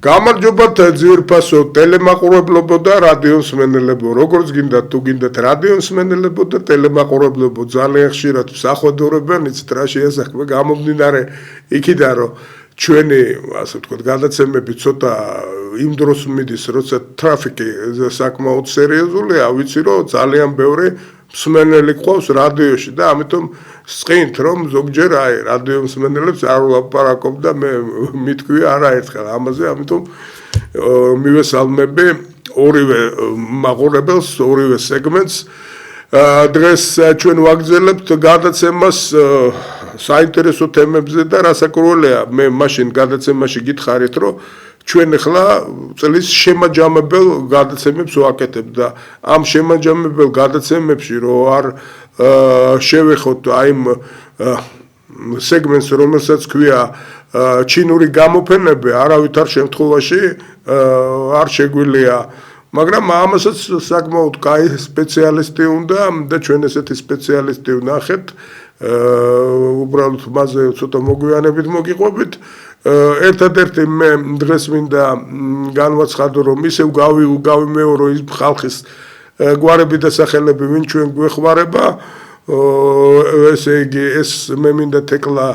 გამარჯობათ ძვირფასო ტელემაყურებლებო და რადიო მსმენელებო, როგორც გინდათ თუ გინდათ რადიო მსმენელებო და ტელემაყურებლებო, ძალიან ხშირად სახვედურებენ იცით რა შეასახმე გამომდინარე იქიდან რომ ჩვენი ასე ვთქვათ გადაცემები ცოტა იმ დროს მიდის როცა ტრაფიკი საკმაოდ სერიოზულია ვიცი რომ ძალიან ბევრი მსმენელი ყავს რადიოში და ამიტომ სწყინთ რომ ზოგჯერ აი რადიო მსმენელებს არ ვლაპარაკობ და მე მithქვი არაერთხელ ამაზე ამიტომ მივესალმები ორივე მაყურებელს ორივე სეგმენტს დღეს ჩვენ ვაგრძელებთ გადაცემას საინტერესო თემებზე და რასაკვირველია მე მაშინ გადაცემაში გითხარით რომ ჩვენ ახლა წლის შემაჯამებელ გადაცემებს ვაკეთებ და ამ შემაჯამებელ გადაცემებში რო არ შევეხოთ აი იმ სეგმენტს რომელსაც ქვია ჩინური გამოფენები არავითარ შემთხვევაში არ შეგვიძლია მაგრამ ამასაც საკმაოდ კაი სპეციალისტი უნდა და ჩვენ ესეთი სპეციალისტი ვნახეთ უბრალოდ მასზე ცოტა მოგვიანებით მოგიყვებით ერთადერთი მე დღეს მინდა განვაცხადო რომ ისევ გავიმეორო ის ხალხის გვარები და სახელები ვინ ჩვენ გვეხმარება ესე იგი ეს მე მინდა თეკლა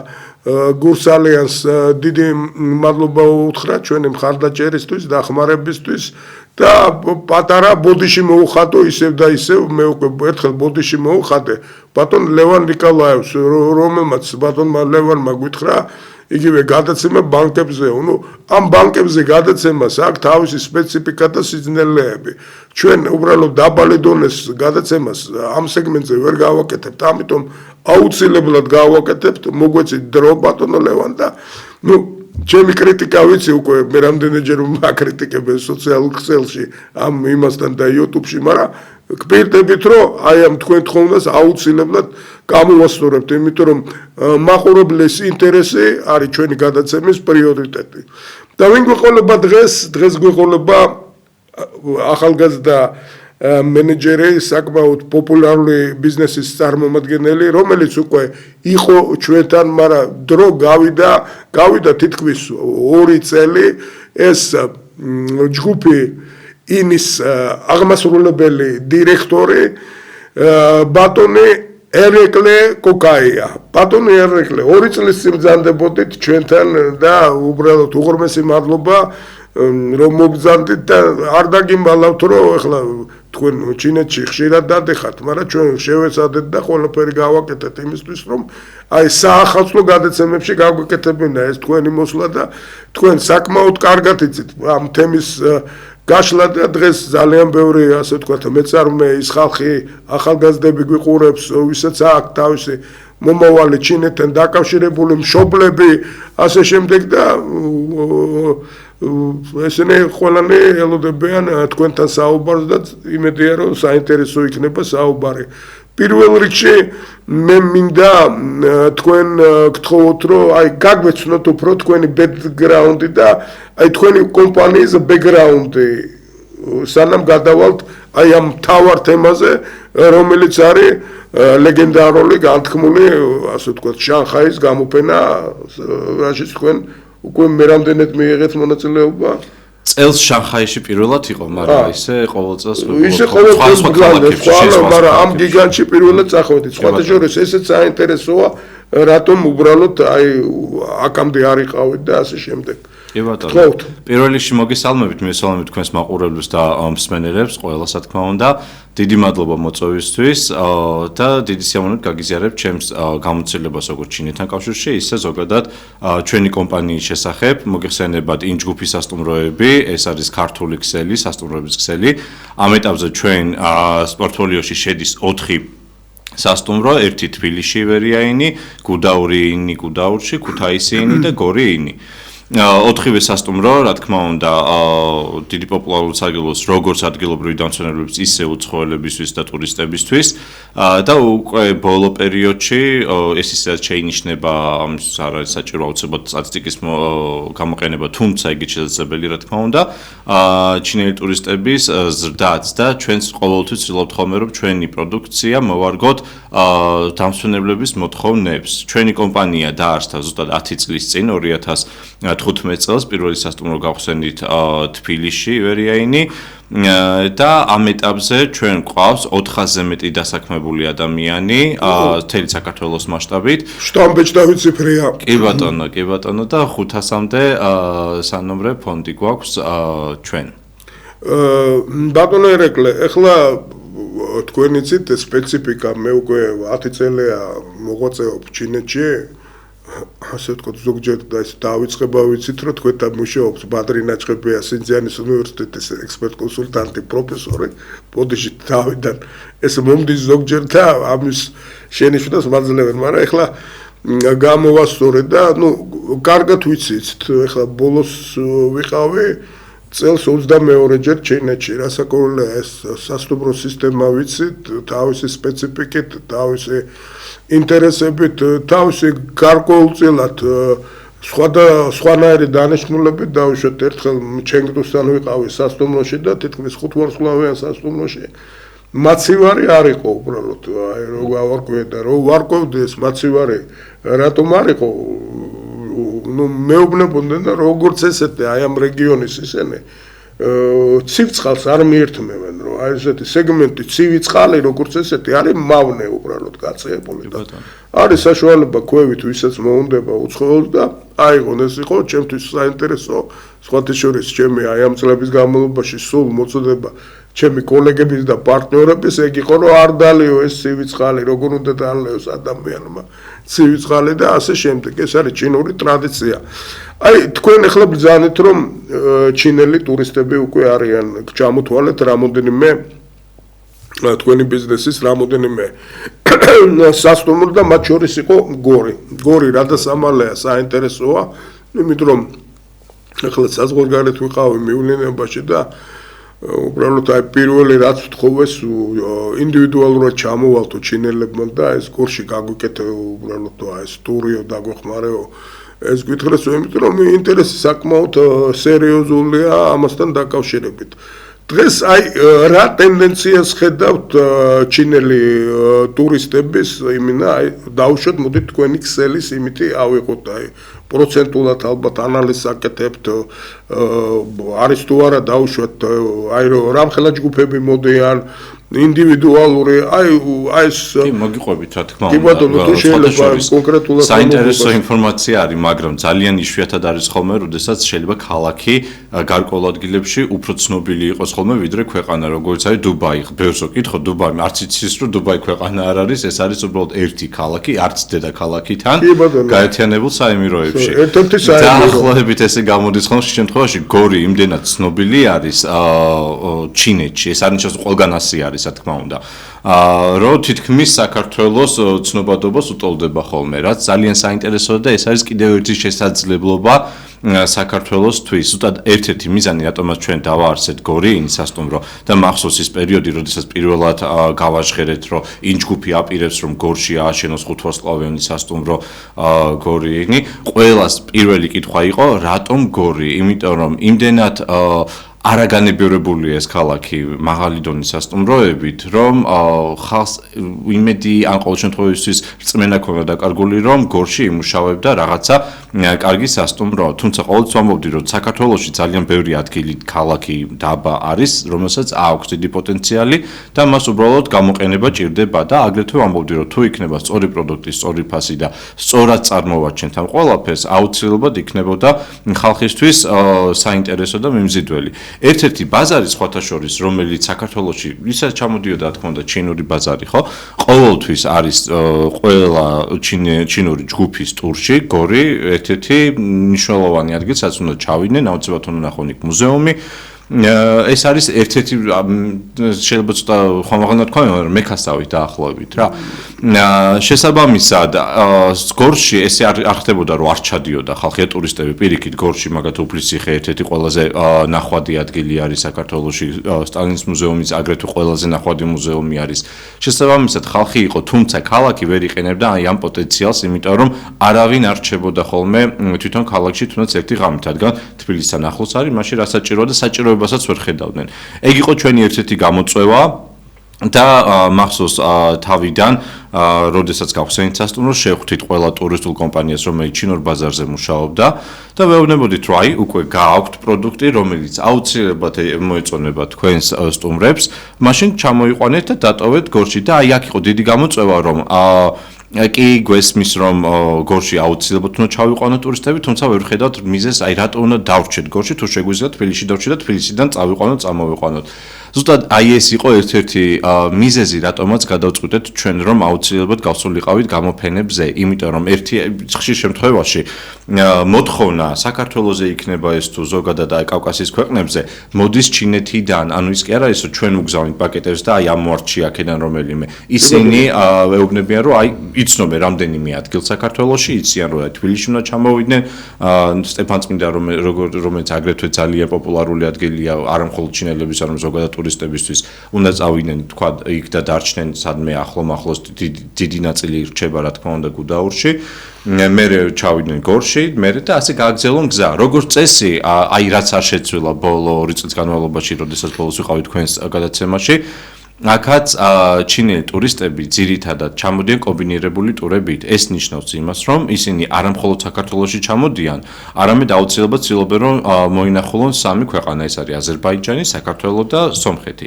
გურსალიანს დიდი მადლობა უთხრა ჩვენი მხარდაჭერისთვის და ხმარებისთვის და პატარა ბოდიში მოუხადო ისევ და ისევ მე უკვე ერთხელ ბოდიში მოუხადე ბატონ ლევან ნიკოლაევს რომელმაც ბატონმა ლევანმა გითხრა იგივე გადაცემა ბანკებზე, ну, ამ ბანკებზე გადაცემას აქვს თავისი სპეციფიკა და სიძნელეები. ჩვენ უბრალოდ დაბალი დონეს გადაცემას ამ სეგმენტზე ვერ გავაკეთებთ, ამიტომ აუცილებლად გავაკეთებთ, მოგვეცით დრო ბატონო ლევან და ну, ჩემი კრიტიკა ვიცი უკვე მე რამდენჯერ ვაკრიტიკებენ სოციალურ ქსელში ამ იმასთან და YouTube-ში, მაგრამ გპირდებით რომ აი ამ თქვენ თხოვნას აუცილებლად გამოვასწორებთ, იმიტომ რომ მაყურებლის ინტერესი არის ჩვენი გადაცემის პრიორიტეტი. და ვინ გვეყოლება დღეს გვეყოლება ახალგაზრდა მენეჯერი, საკმაოდ პოპულარული ბიზნესის წარმომადგენელი, რომელიც უკვე იყო ჩვენთან, მაგრამ დრო გავიდა თითქმის 2 წელი ეს ჯგუფი ინის აღმასრულებელი დირექტორი ბატონი ერეკლე კოკაია. ბატონი ერეკლე 2 წლის წინ ბრძანდებოდით ჩვენთან და უბრალოდ უღრმესი მადლობა რომ მოგბრძანდით და არ დაგიმალავთ რომ ეხლა თქვენ ჩინეთში ხშირად დადეხართ, მაგრამ ჩვენ შევეცადეთ და ყველაფერი გავაკეთეთ იმისთვის რომ აი საახალწლო გადაცემებში გავგეკეთებინა ეს თქვენი მოსვლა და თქვენ საკმაოდ კარგად იცით ამ თემის გაშლა და დღეს ძალიან ბევრი ასე ვთქვათ მეწარმე ის ხალხი ახალგაზრდები გვიყურებს ვისაც აქვს თავისი მომავალი ჩინეთთან დაკავშირებული მშობლები ასე შემდეგ და ესენი ყველანი ელოდებიან თქვენთან საუბარს და იმედია რომ საინტერესო იქნება საუბარი პირველ რიგში მე მინდა თქვენ გთხოვოთ რომ აი გაგვეცნოთ უფრო თქვენი ბექგრაუნდი და აი თქვენი კომპანიის ბექგრაუნდი სანამ გადავალთ აი ამ მთავარ თემაზე რომელიც არის ლეგენდარული განთქმული ასე ვთქვათ შანხაის გამოფენა რაშიც თქვენ უკვე მე რამდენად მიიღეთ მონაწილეობა წელს შანხაიში პირველად იყო, მაგრამ ისე ყოველ წელს მაგრამ ამ გიგანტში პირველად წახვედით. სხვათა შორის ესეც საინტერესოა, რატომ უბრალოდ აი აქამდე არ იყავით და ასე შემდეგ. კი ბატონო. პირველ რიგში მოგესალმებით, მივესალმებით თქვენს მაყურებლებს და მსმენელებს, ყველას რა თქმა უნდა. დიდი მადლობა მოწვევისთვის და დიდი სიამოვნებით გაგიზიარებ ჩემს გამოცდილებას როგორც ჩინეთთან კავშირში, ისე ზოგადად ჩვენი კომპანიის შესახებ. მოგეხსენებათ იმ ჯგუფის სასტუმროები, ეს არის ქართული ქსელი, სასტუმროების ქსელი. ამ ეტაპზე ჩვენ პორტფოლიოში შედის 4 სასტუმრო, ერთი თბილისში ივერიაინი, გუდაურიინი გუდაურში, ქუთაისიანი და გორიინი. 4-ვე სასტუმრო, რა თქმა უნდა, დიდი პოპულარული საგელოს როგორც ადგილობრივი დამცველებისთვის, ისე უცხოელებისთვის და ტურისტებისთვის და უკვე ბოლო პერიოდში ეს ისედაც შეინიშნება, ამის არ არის საჭირო აუცილებლად სტატისტიკის გამოყენება, თუმცა იგი შესაძლებელი, რა თქმა უნდა, ჩინელი ტურისტების ზრდაც და ჩვენს ყოველთვის ვცდილობთ ხოლმე რომ ჩვენი პროდუქცია მოვარგოთ დამცველების მოთხოვნებს. ჩვენი კომპანია დაარსდა ზუსტად 10 წლის წინ 2000 2015 წელს პირველი სასტუმრო გავხსენით თბილისში, ივერიაინი და ამ ეტაპზე ჩვენ გვყავს 400-ზე მეტი დასაქმებული ადამიანი მთელი საქართველოს მასშტაბით. შტამბეჭდავი ციფრია. კი ბატონო და 500-მდე სანომრე ფონდი გვაქვს ჩვენ. ბატონო ერეკლე, ეხლა თქვენი ცით სპეციფიკა მე უკვე 10 წელია მოღვაწეობ ჩინეთში. ასე ვთქვათ, ზოგჯერ და ეს დავიწყება ვიცით, რომ თქვენთან მუშაობს ბადრი ნაჭყებია სინძიანის უნივერსიტეტის ექსპერტ-კონსულტანტი პროფესორი. ბოდიში დავიდან ეს მომდის ზოგჯერ და ამის შენიშვნას მაძლევენ, მაგრამ ეხლა გამოვასწორე და კარგად ვიცით, ეხლა ბოლოს ვიყავი წელს 22-ჯერ ჩინეთში, რასაკვირველია ეს სასტუმრო სისტემა ვიცით, თავისი სპეციფიკით, თავისი ინტერესებით, თავისი გარკვეულწილად სხვანაირი დანიშნულებით დავუშვათ. ერთხელ ჩენგდუსთან ვიყავი სასტუმროში და თითქმის 5 ვარსკვლავიან სასტუმროში მაცივარი არ იყო უბრალოდ, აი რო გავარკვევი და რო ვარკვევდი ეს მაცივარი რატომ არ იყო, მეუბნებოდნენ და როგორც ესეთი აი ამ რეგიონის ისინი ცივ-წყალს არ მიერთმევენ, რომ აი ესეთი სეგმენტი ცივი წყალი როგორც ესეთი არის მავნე უბრალოდ გაწეებული და არის საშუალება ქვევით ვისაც მოუნდება უცხოელს და აიღონ ეს იყო ჩემთვის საინტერესო სხვათა შორის ჩემი აი ამ წლების განმავლობაში სულ მოწოდება ჩემი კოლეგების და პარტნიორების ეგ იყო რომ არ დალიო ეს ცივი წყალი როგორ უნდა დალიოს ადამიანმა ცივი წყალი და ასე შემდეგ ეს არის ჩინური ტრადიცია აი თქვენ ახლა ბრძანეთ რომ ჩინელი ტურისტები უკვე არიან ჩამოთვალეთ რამოდენიმე თქვენი ბიზნესის რამოდენიმე სასტუმრო და მათ შორის იყო გორი რადასამალეა საინტერესოა იმიტომ რომ ახლა საზღვარგარეთ ვიყავი მივლინებაში და უბრალოდ აი პირველი რაც ვთხოვეს ინდივიდუალურად ჩამოვალთო ჩინელებმა და ეს გორში გაგვიკეთე უბრალოდ აი ეს ტურიო დაგვეხმარეო ეს გითხრეს იმიტომ რომ ინტერესი საკმაოდ სერიოზულია ამასთან დაკავშირებით დღეს აი რა ტენდენციას ხედავთ ჩინელი ტურისტების იმინა აი დავუშვათ მოდით თქვენი ქსელის იმითი ავიღოთ აი პროცენტულად ალბათ ანალიზს აკეთებთ არის თუ არა დავუშვათ აი რამხელა ჯგუფები მოდიან ინდივიდუალური აი ეს კი მოგიყვებით რა თქმა უნდა საინტერესო ინფორმაცია არის მაგრამ ძალიან იშვიათად არის ხოლმე როდესაც შეიძლება ქალაქი გარკვეულ ადგილებში უფრო ცნობილი იყოს ხოლმე ვიდრე ქვეყანა როგორც არის დუბაი ბევრს ვკითხო დუბაი არც იცის რომ დუბაი ქვეყანა არ არის ეს არის უბრალოდ ერთი ქალაქი არც დედაქალაქიდან გაერთიანებულ საემიროებში ერთ-ერთი საემირო დაახლოებით ესე გამოდის ხოლმე შემთხვევაში გორი იმდენად ცნობილი არის ჩინეთში ეს არნიშნავს ყველგან ასე არის რა თქმა უნდა რომ თითქმის საქართველოს ცნობადობას უტოლდება ხოლმე რაც ძალიან საინტერესოა და ეს არის კიდევ ერთი შესაძლებლობა საქართველოსთვის ზუსტად ერთ-ერთი მიზანი რატომაც ჩვენ დავაარსეთ გორი სასტუმრო და მახსოვს ის პერიოდი როდესაც პირველად გავაჟღერეთ რომ იმ ჯგუფი აპირებს რომ გორში ააშენოს 5 ვარსკვლავიანი სასტუმრო გორიინი ყველას პირველი კითხვა იყო რატომ გორი იმიტომ რომ იმდენად არაგანებიურებულია ეს ქალაქი მაღალი დონის სასტუმროებით, რომ ხალხს იმედი ან ყოველ შემთხვევაში რწმენა ქონდა დაკარგული, რომ გორში იმუშავებდა რაღაცა კარგი სასტუმრო. თუმცა ყოველთვის ვამბობდი, რომ საქართველოში ძალიან ბევრი ადგილი, ქალაქი, დაბა არის, რომელსაც აქვს დიდი პოტენციალი და მას უბრალოდ გამოყენება ჭირდება და აგრეთვე ვამბობდი, რომ თუ იქნება სწორი პროდუქტი, სწორი ფასი და სწორად წარმოვაჩენთ ამ ყველაფერს, აუცილებლად იქნებოდა ხალხისთვის საინტერესო და მიმზიდველი. ერთ-ერთი ბაზარი სხვათა შორის, რომელიც საქართველოში ისაც ჩამოდიოდა, რა თქმა უნდა, ჩინური ბაზარი, ხო? ყოველთვის არის ყველა ჩინური ჯგუფის ტურში გორი ერთ-ერთი მნიშვნელოვანი ადგილი, სადაც უნდა ჩავიდნენ, აუცილებლად უნდა ნახონ იქ მუზეუმი. ეს არის ერთ-ერთი შეიძლება ცოტა ხომაღლად თქვა, მაგრამ მექასავით დაახლოებით რა. შესაბამისად, გორში ესე არ ხდებოდა, რომ არ ჩადიოდა ხალხი ტურისტები პირიქით გორში, მაგათ უფლისციხე ერთ-ერთი ყველაზე ნახვადი ადგილი არის საქართველოში, სტალინის მუზეუმიც აგრეთვე ყველაზე ნახვადი მუზეუმი არის. შესაბამისად, ხალხი იყო, თუმცა ქალაქი ვერ იყენებდა აი ამ პოტენციალს, იმიტომ რომ არავინ არ რჩებოდა ხოლმე თვითონ ქალაქში თუნდაც ერთი ღამით, რადგან თბილისთან ახლოს არის, მაშინ რა საჭიროა და საჭიროებასაც ვერ ხედავდნენ. ეგ იყო ჩვენი ერთ-ერთი გამოწვევა და მახსოვს თავიდან როდესაც გავხსენით სასტუმროს შევხვდით ყველა ტურისტულ კომპანიას რომელიც ჩინურ ბაზარზე მუშაობდა და ვეუბნებოდით რომ აი უკვე გააქვთ პროდუქტი რომელიც აუცილებლად მოეწონება თქვენს სტუმრებს მაშინ ჩამოიყვანეთ და დატოვეთ გორში და აი აქ იყო დიდი გამოწვევა რომ კი გვესმის რომ გორში აუცილებლად უნდა ჩავიყვანოთ ტურისტები თუმცა ვერ ხედავთ მიზეზს აი რატო უნდა დავრჩეთ გორში თუ შეგვიძლია თბილისში დავრჩეთ და თბილისიდან წავიყვანოთ წამოვიყვანოთ ზუსტად აი ეს იყო ერთ-ერთი მიზეზი რატომაც გადავწყვიტეთ ჩვენ რომ აუცილებლად გავსულიყავით გამოფენებზე იმიტომ რომ ერთი ხშირ შემთხვევაში მოთხოვნა საქართველოზე იქნება ეს თუ ზოგადად აი კავკასიის ქვეყნებზე მოდის ჩინეთიდან ანუ ის კი არა ისო ჩვენ უგზავნით პაკეტებს და აი ამოარჩი აქედან რომელიმე ისინი ეუბნებიან რომ აი იცნობენ რამდენიმე ადგილ საქართველოში იციან რომ თბილისში უნდა ჩამოვიდნენ სტეფანწმინდა რომელიც აგრეთვე ძალიან პოპულარული ადგილია არა მხოლოდ ჩინელების არამედ ზოგადად ტურისტებისთვის უნდა წავიდნენ თქვა იქ და დარჩნენ სადმე ახლოს დიდი ნაწილი რჩება რა თქმა უნდა გუდაურში მე ჩავიდნენ გორში მე და ასე გააგრძელონ გზა როგორც წესი აი რაც არ შეცვლა ბოლო 2 წლის განმავლობაში როდესაც ბოლოს ვიყავით თქვენს გადაცემაში აქაც ჩინელი ტურისტები ძირითადად ჩამოდიან კომბინირებული ტურებით. ეს ნიშნავს იმას, რომ ისინი არა მხოლოდ საქართველოში ჩამოდიან, არამედ აუცილებლად ცდილობენ, რომ მოინახულონ სამი ქვეყანა, ეს არის აზერბაიჯანი, საქართველო და სომხეთი.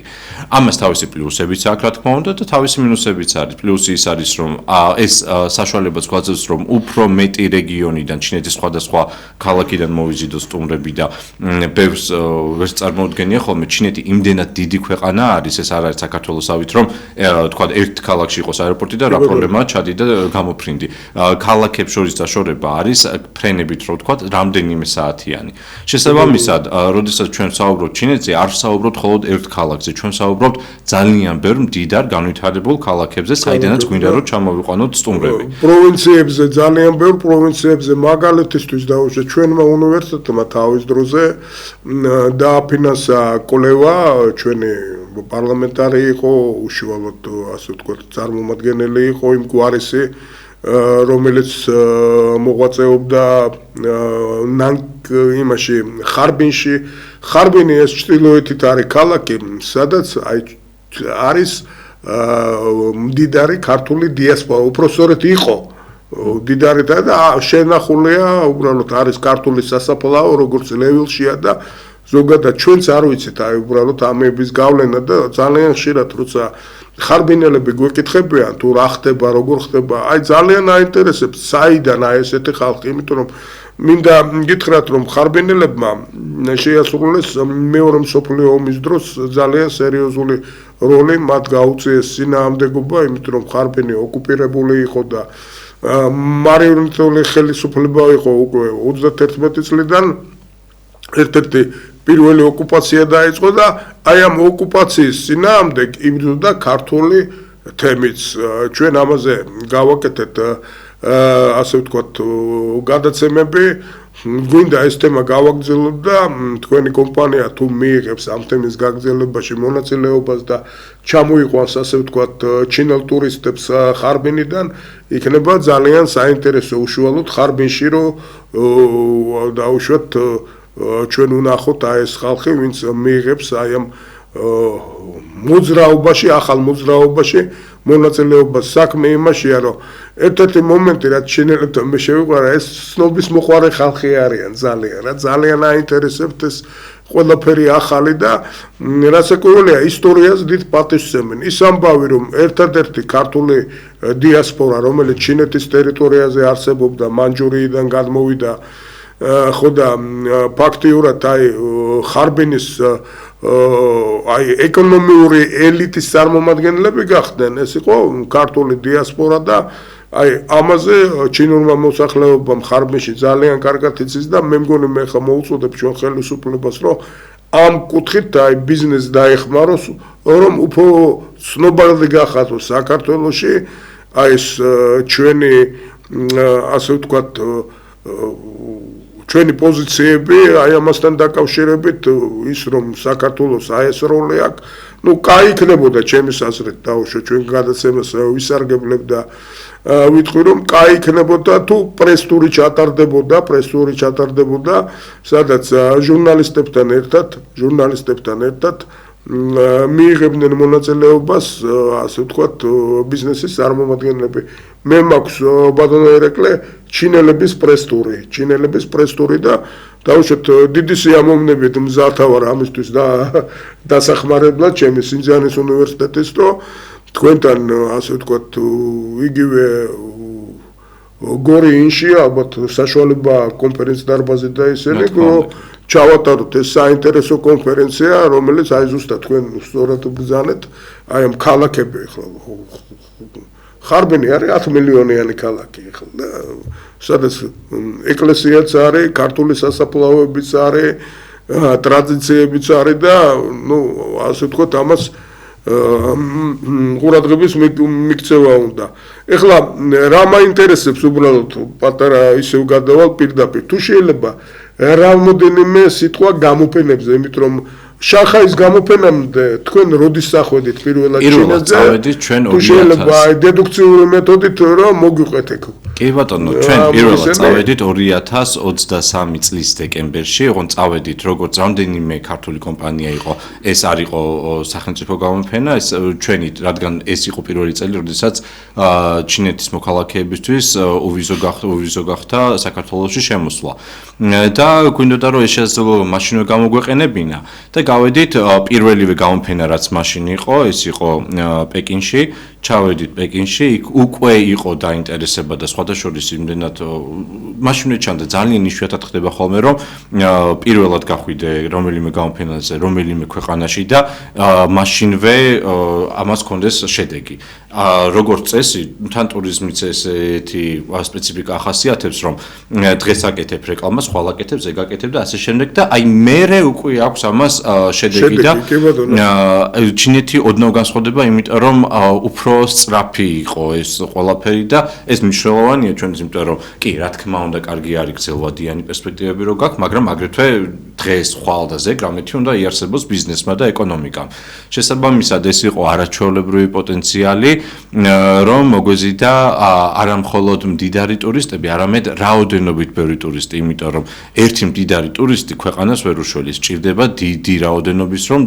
ამას თავისი პლუსებიც აქვს, რა თქმა უნდა, და თავისი მინუსებიც არის. პლუსი ის არის, რომ ეს საშუალებას გვაძლევს, რომ უფრო მეტი რეგიონიდან, ჩინეთის სხვადასხვა ქალაქიდან მოვიზიდოს სტუმრები და ბევრს ვერც წარმოუდგენია ხოლმე, ჩინეთი იმდენად დიდი ქვეყანა არის, ეს არ არის საქართველოსავით რომ თქვა ერთ ქალაქში იყოს აეროპორტი და რა პრობლემაა ჩადი და გამოფრინდი. ქალაქებს შორის დაშორება არის ფრენებით რო თქვა რამდენიმე საათიანი. შესაბამისად, როდესაც ჩვენ ვსაუბრობთ ჩინეთზე, არ ვსაუბრობთ მხოლოდ ერთ ქალაქზე, ჩვენ ვსაუბრობთ ძალიან ბევრ მდიდარ განვითარებულ ქალაქებზე, საიდანაც გვინდა რომ ჩამოვიყვანოთ სტუმრები. პროვინციებზე ძალიან ბევრ პროვინციებზე მაგალითისთვის დავუშვათ ჩვენმა უნივერსიტეტმა თავის დროზე დააფინანსა კვლევა ჩვენი პარლამენტარი იყო უშუალოდ ასე ვთქვათ წარმომადგენელი იყო იმ გვარისი რომელიც მოღვაწეობდა იმაში ხარბინში ხარბინი ეს ჩრდილოეთით არის ქალაქი სადაც არის მდიდარი ქართული დიასპორა უпроსორეთ იყო მდიდარი და შენახულია უბრალოდ არის ქართული სასაფლაო როგორც ლევილშია და ზოგადად ჩვენც არ ვიცით აი უბრალოდ ამების გავლენა და ძალიან ხშირად როცა ხარბინელები გვეკითხებიან თუ რა ხდება როგორ ხდება აი ძალიან აინტერესებს საიდან აი ესეთი ხალხი იმიტომ რომ მინდა გითხრათ რომ ხარბინელებმა შეასრულეს მეორე მსოფლიო ომის დროს ძალიან სერიოზული როლი მათ გაუწიეს წინააღმდეგობა იმიტომ რომ ხარბინი ოკუპირებული იყო და მარიონეტული ხელისუფლება იყო უკვე 31 წლიდან ერთ-ერთი პირველი ოკუპაცია დაიწყო და აი ამ ოკუპაციის წინააღმდეგ იბრძოდა ქართული თემიც ჩვენ ამაზე გავაკეთეთ ასე ვთქვათ გადაცემები გვინდა ეს თემა გავაგრძელოთ და თქვენი კომპანია თუ მიიღებს ამ თემის გაგრძელებაში მონაწილეობას და ჩამოიყვანს ასე ვთქვათ ჩინელ ტურისტებს ხარბინიდან იქნება ძალიან საინტერესო უშუალოდ ხარბინში რომ დაუშვათ ჩვენ ვნახოთ აი ეს ხალხი ვინც მიიღებს აი ამ მოძრაობაში ახალ მოძრაობაში მონაწილეობას საქმე იმაშია რომ ერთ-ერთი მომენტი რაც ჩინელებთან მე შევიყვარა ეს ცნობის მოყვარე ხალხი არიან ძალიან აინტერესებთ ეს ყველაფერი ახალი და რასაკვირველია ისტორიას დიდ პატივს სცემენ ის ამბავი რომ ერთადერთი ქართული დიასპორა რომელიც ჩინეთის ტერიტორიაზე არსებობდა მანჯურიიდან გადმოვიდა ხო და ფაქტიურად აი ხარბინის აი ეკონომიური ელიტის წარმომადგენლები გახდნენ ეს იყო ქართული დიასპორა და აი ამაზე ჩინურმა მოსახლეობამ ხარბინში ძალიან კარგად იცის და მე მგონი მე ხა მოუწოდებ ჩვენ ხელისუფლებას რომ ამ კუთხით აი ბიზნეს დაეხმაროს რომ უფრო ცნობილი გახადოს საქართველოში აი ეს ჩვენი ასე ვთქვათ ჩვენი პოზიციები აი ამასთან დაკავშირებით ის რომ საქართველოს აი ეს როლი აქვს ну კაი იქნებოდა ჩემის აზრით დაუშვა ჩვენ გადაცემას ვისარგებლებ და ვიტყვი რომ კაი იქნებოდა თუ პრესტური ჩატარდებოდა სადაც ჟურნალისტებთან ერთად მიიღებდნენ მონაწილეობას, ასე ვთქვათ, ბიზნესის წარმომადგენლები. მე მაქვს ბატონო ერეკლე ჩინელების პრესტური და დაუშვათ დიდი სიამოვნებით მზარდა ვარ ამისთვის და დასახმარებლად ჩემი სინძიანის უნივერსიტეტის, რომ თქვენთან ასე ვთქვათ, იგივე გორი ინში ალბათ საშუალება კონფერენციის დარბაზი და ისინი ჩავატაროთ ეს საინტერესო კონფერენცია, რომელიც აი ზუსტად თქვენ სწორად ბრძანეთ, აი ამ ქალაქები ახლა ხარბენი არის 10 მილიონიანი ქალაქი ახლა, სადაც ეკლესიაც არის, ქართული სასაფლაოებიც არის, ტრადიციებიც არის და ნუ ასე ვთქვათ, ამას ყურადღების მიქცევა უნდა. ეხლა რა მაინტერესებს უბრალოდ პატარა ისევ გადავალ პირდაპირ. თუ შეიძლება რამოდენიმე სიტყვა გამოფენებზე, იმიტომ რომ შანხაის გამოფენამდე თქვენ როდის სახვედით პირველად ჩინეთზე? თუ შეიძლება დედუქციური მეთოდით რომ მოგვიყვეთ ეგ. კი ბატონო, ჩვენ პირველად წავედით 2023 წლის დეკემბერში, ოღონდ წავედით როგორც რამდენიმე ქართული კომპანია იყო, ეს არ იყო სახელმწიფო გამოფენა, ეს ჩვენი, რადგან ეს იყო პირველი წელი, როდესაც ჩინეთის მოქალაქეებისთვის უვიზო გახდა საქართველოში შემოსვლა. და გვინდოდა რომ ეს შესაძლოა მაშინვე გამოგვეყენებინა და გავედით პირველივე გამოფენა რაც მაშინ იყო, ეს იყო პეკინში, ჩავედით პეკინში, იქ უკვე იყო დაინტერესება და სხვადასხვის იმდენად მაშინვე ჩანდა ძალიან იშვიათად ხდება ხოლმე რომ პირველად გახვიდე რომელიმე გამოფენაზე, რომელიმე ქვეყანაში და მაშინვე ამას კონდეს შედეგი. როგორც წესი, თან ტურიზმიც ესეთი სპეციფიკა ახასიათებს, რომ დღეს აკეთებ რეკლამას, ხვალ აკეთებ, ეგ აკეთებ და ასე შემდეგ და აი მერე უკვე აქვს ამას შედეგი და ჩინეთი ოდნავ განსხვავდება, იმიტომ რომ უფრო სწრაფი იყო ეს ყველაფერი და ეს მნიშვნელოვანია ჩვენთვის, იმიტომ რომ კი, რა თქმა უნდა, კარგი არის გრძელვადიანი პერსპექტივები რო გაქვს, მაგრამ აგრეთვე დღეს ხვალ და ზეგ რამეთი უნდა იარსებოს ბიზნესმა და ეკონომიკამ. შესაბამისად, ეს იყო არაჩვეულებრივი პოტენციალი, რომ მოგვეზიდა არა მხოლოდ მდიდარი ტურისტები, არამედ რაოდენობით ბევრი ტურისტი, იმიტომ რომ ერთი მდიდარი ტურისტი ქვეყანას ვერ უშველის, სჭირდება დიდი რაოდენობის, რომ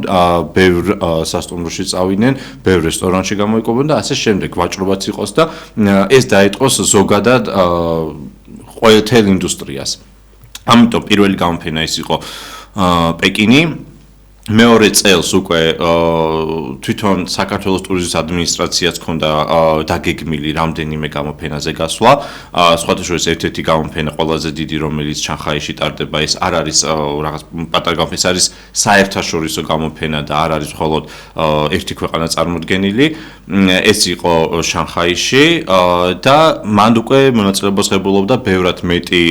ბევრ სასტუმროში წავიდნენ, ბევრ რესტორანში გამოიკვებონ და ასე შემდეგ, ვაჭრობაც იყოს და ეს დაეთყოს ზოგადად ყველთელ ინდუსტრიას. ამიტომ პირველი გამოფენა ის იყო პეკინი. მეორე წელს უკვე თვითონ საქართველოს ტურიზმის ადმინისტრაციაც ჰქონდა დაგეგმილი რამდენიმე გამოფენაზე გასვლა. სხვადასხვა ერთ-ერთი გამოფენა ყველაზე დიდი, რომელიც შანხაიში ტარდება, ეს არ არის რაღაც პატარა გამოფენა, ეს არის საერთაშორისო გამოფენა და არ არის მხოლოდ ერთი ქვეყანა წარმოდგენილი. ეს იყო შანხაიში და მან უკვე მონაწილეობას ღებულობდა ბევრად მეტი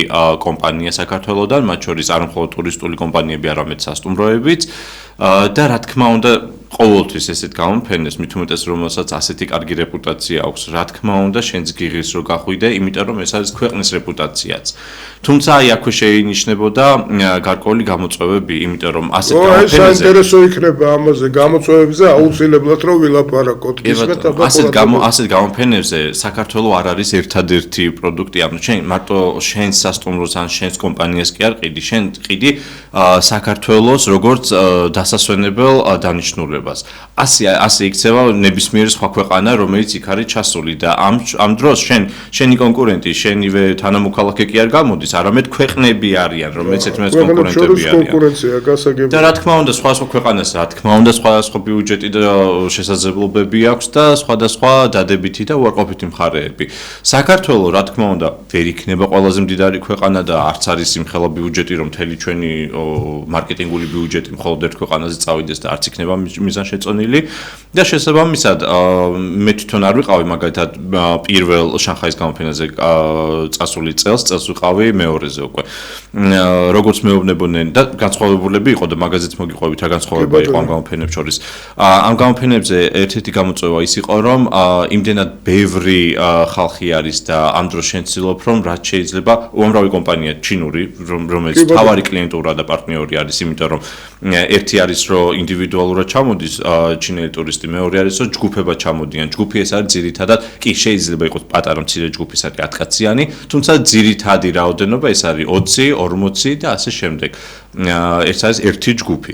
კომპანია საქართველოსდან, მათ შორის არ მხოლოდ ტურისტული კომპანიები, არამედ სასტუმროებიც. და რა თქმა უნდა ყოველთვის ესეთ გამოფენებს მით უმეტეს რომელსაც ასეთი კარგი რეპუტაცია აქვს, რა თქმა უნდა შენც გიღირს რომ გახვიდე, იმიტომ რომ ეს არის ქვეყნის რეპუტაციაც. თუმცა აი აქვე შეინიშნებოდა გარკვეული გამოწვევები, იმიტომ რომ ასეთ გამოფენებზე საინტერესო იქნება ამაზე გამოწვევებზე აუცილებლად რომ ვილაპარაკოთ. ასეთ გამოფენებზე საქართველოს არ არის ერთადერთი პროდუქტი, ანუ შენ მარტო შენს სასტუმროს ან შენს კომპანიას კი არ ყიდი, შენ ყიდი საქართველოს როგორც დასასვენებელ დანიშნულებას. ასე იქცევა ნებისმიერი სხვა ქვეყანა, რომელიც იქ არის ჩასული და ამ დროს შენი კონკურენტი, შენივე თანამოქალაქე კი არ გამოდის, არამედ ქვეყნები არიან, რომელიც ერთმანეთს კონკურენტები არიან. კონკურენცია გასაგებია. და რა თქმა უნდა, სხვა ქვეყანას, რა თქმა უნდა, სხვა ბიუჯეტი და შესაძლებლობები აქვს და სხვადასხვა დადებითი და უარყოფითი მხარეები. საქართველოს, რა თქმა უნდა, ვერ იქნება ყველაზე მდიდარი ქვეყანა და არც არის იმხელა ბიუჯეტი, რომ მთელი ჩვენი მარკეტინგული ბიუჯეტი მხოლოდ ერთ ქვეყანაზე წავიდეს და არც იქნება მიზანშეწონილი და შესაბამისად მე თვითონ არ ვიყავი მაგალითად პირველ შანხაის გამოფენაზე წასული წელს ვიყავი მეორეზე უკვე. როგორც მეუბნებოდნენ და განსხვავებულები იყო და მაგაზეც მოგიყვებით რა განსხვავება იყო ამ გამოფენებს შორის. ამ გამოფენებზე ერთ-ერთი გამოწვევა ის იყო, რომ იმდენად ბევრი ხალხი არის და ამ დროს შენ ცდილობ, რომ რაც შეიძლება უამრავი კომპანია ჩინური, რომელიც თავარი კლიენტურა და პარტნიორი არის, იმიტომ რომ ერთი არის რომ ინდივიდუალურად ჩამოდის ჩინელი ტურისტი, მეორე არის რომ ჯგუფებად ჩამოდიან. ჯგუფი ეს არის ძირითადად, კი შეიძლება იყოს პატარა მცირე ჯგუფი, ეს არის 10 კაციანი, თუმცა ძირითადი რაოდენობა ეს არის 20, 40 და ასე შემდეგ. ეს არის ერთი ჯგუფი.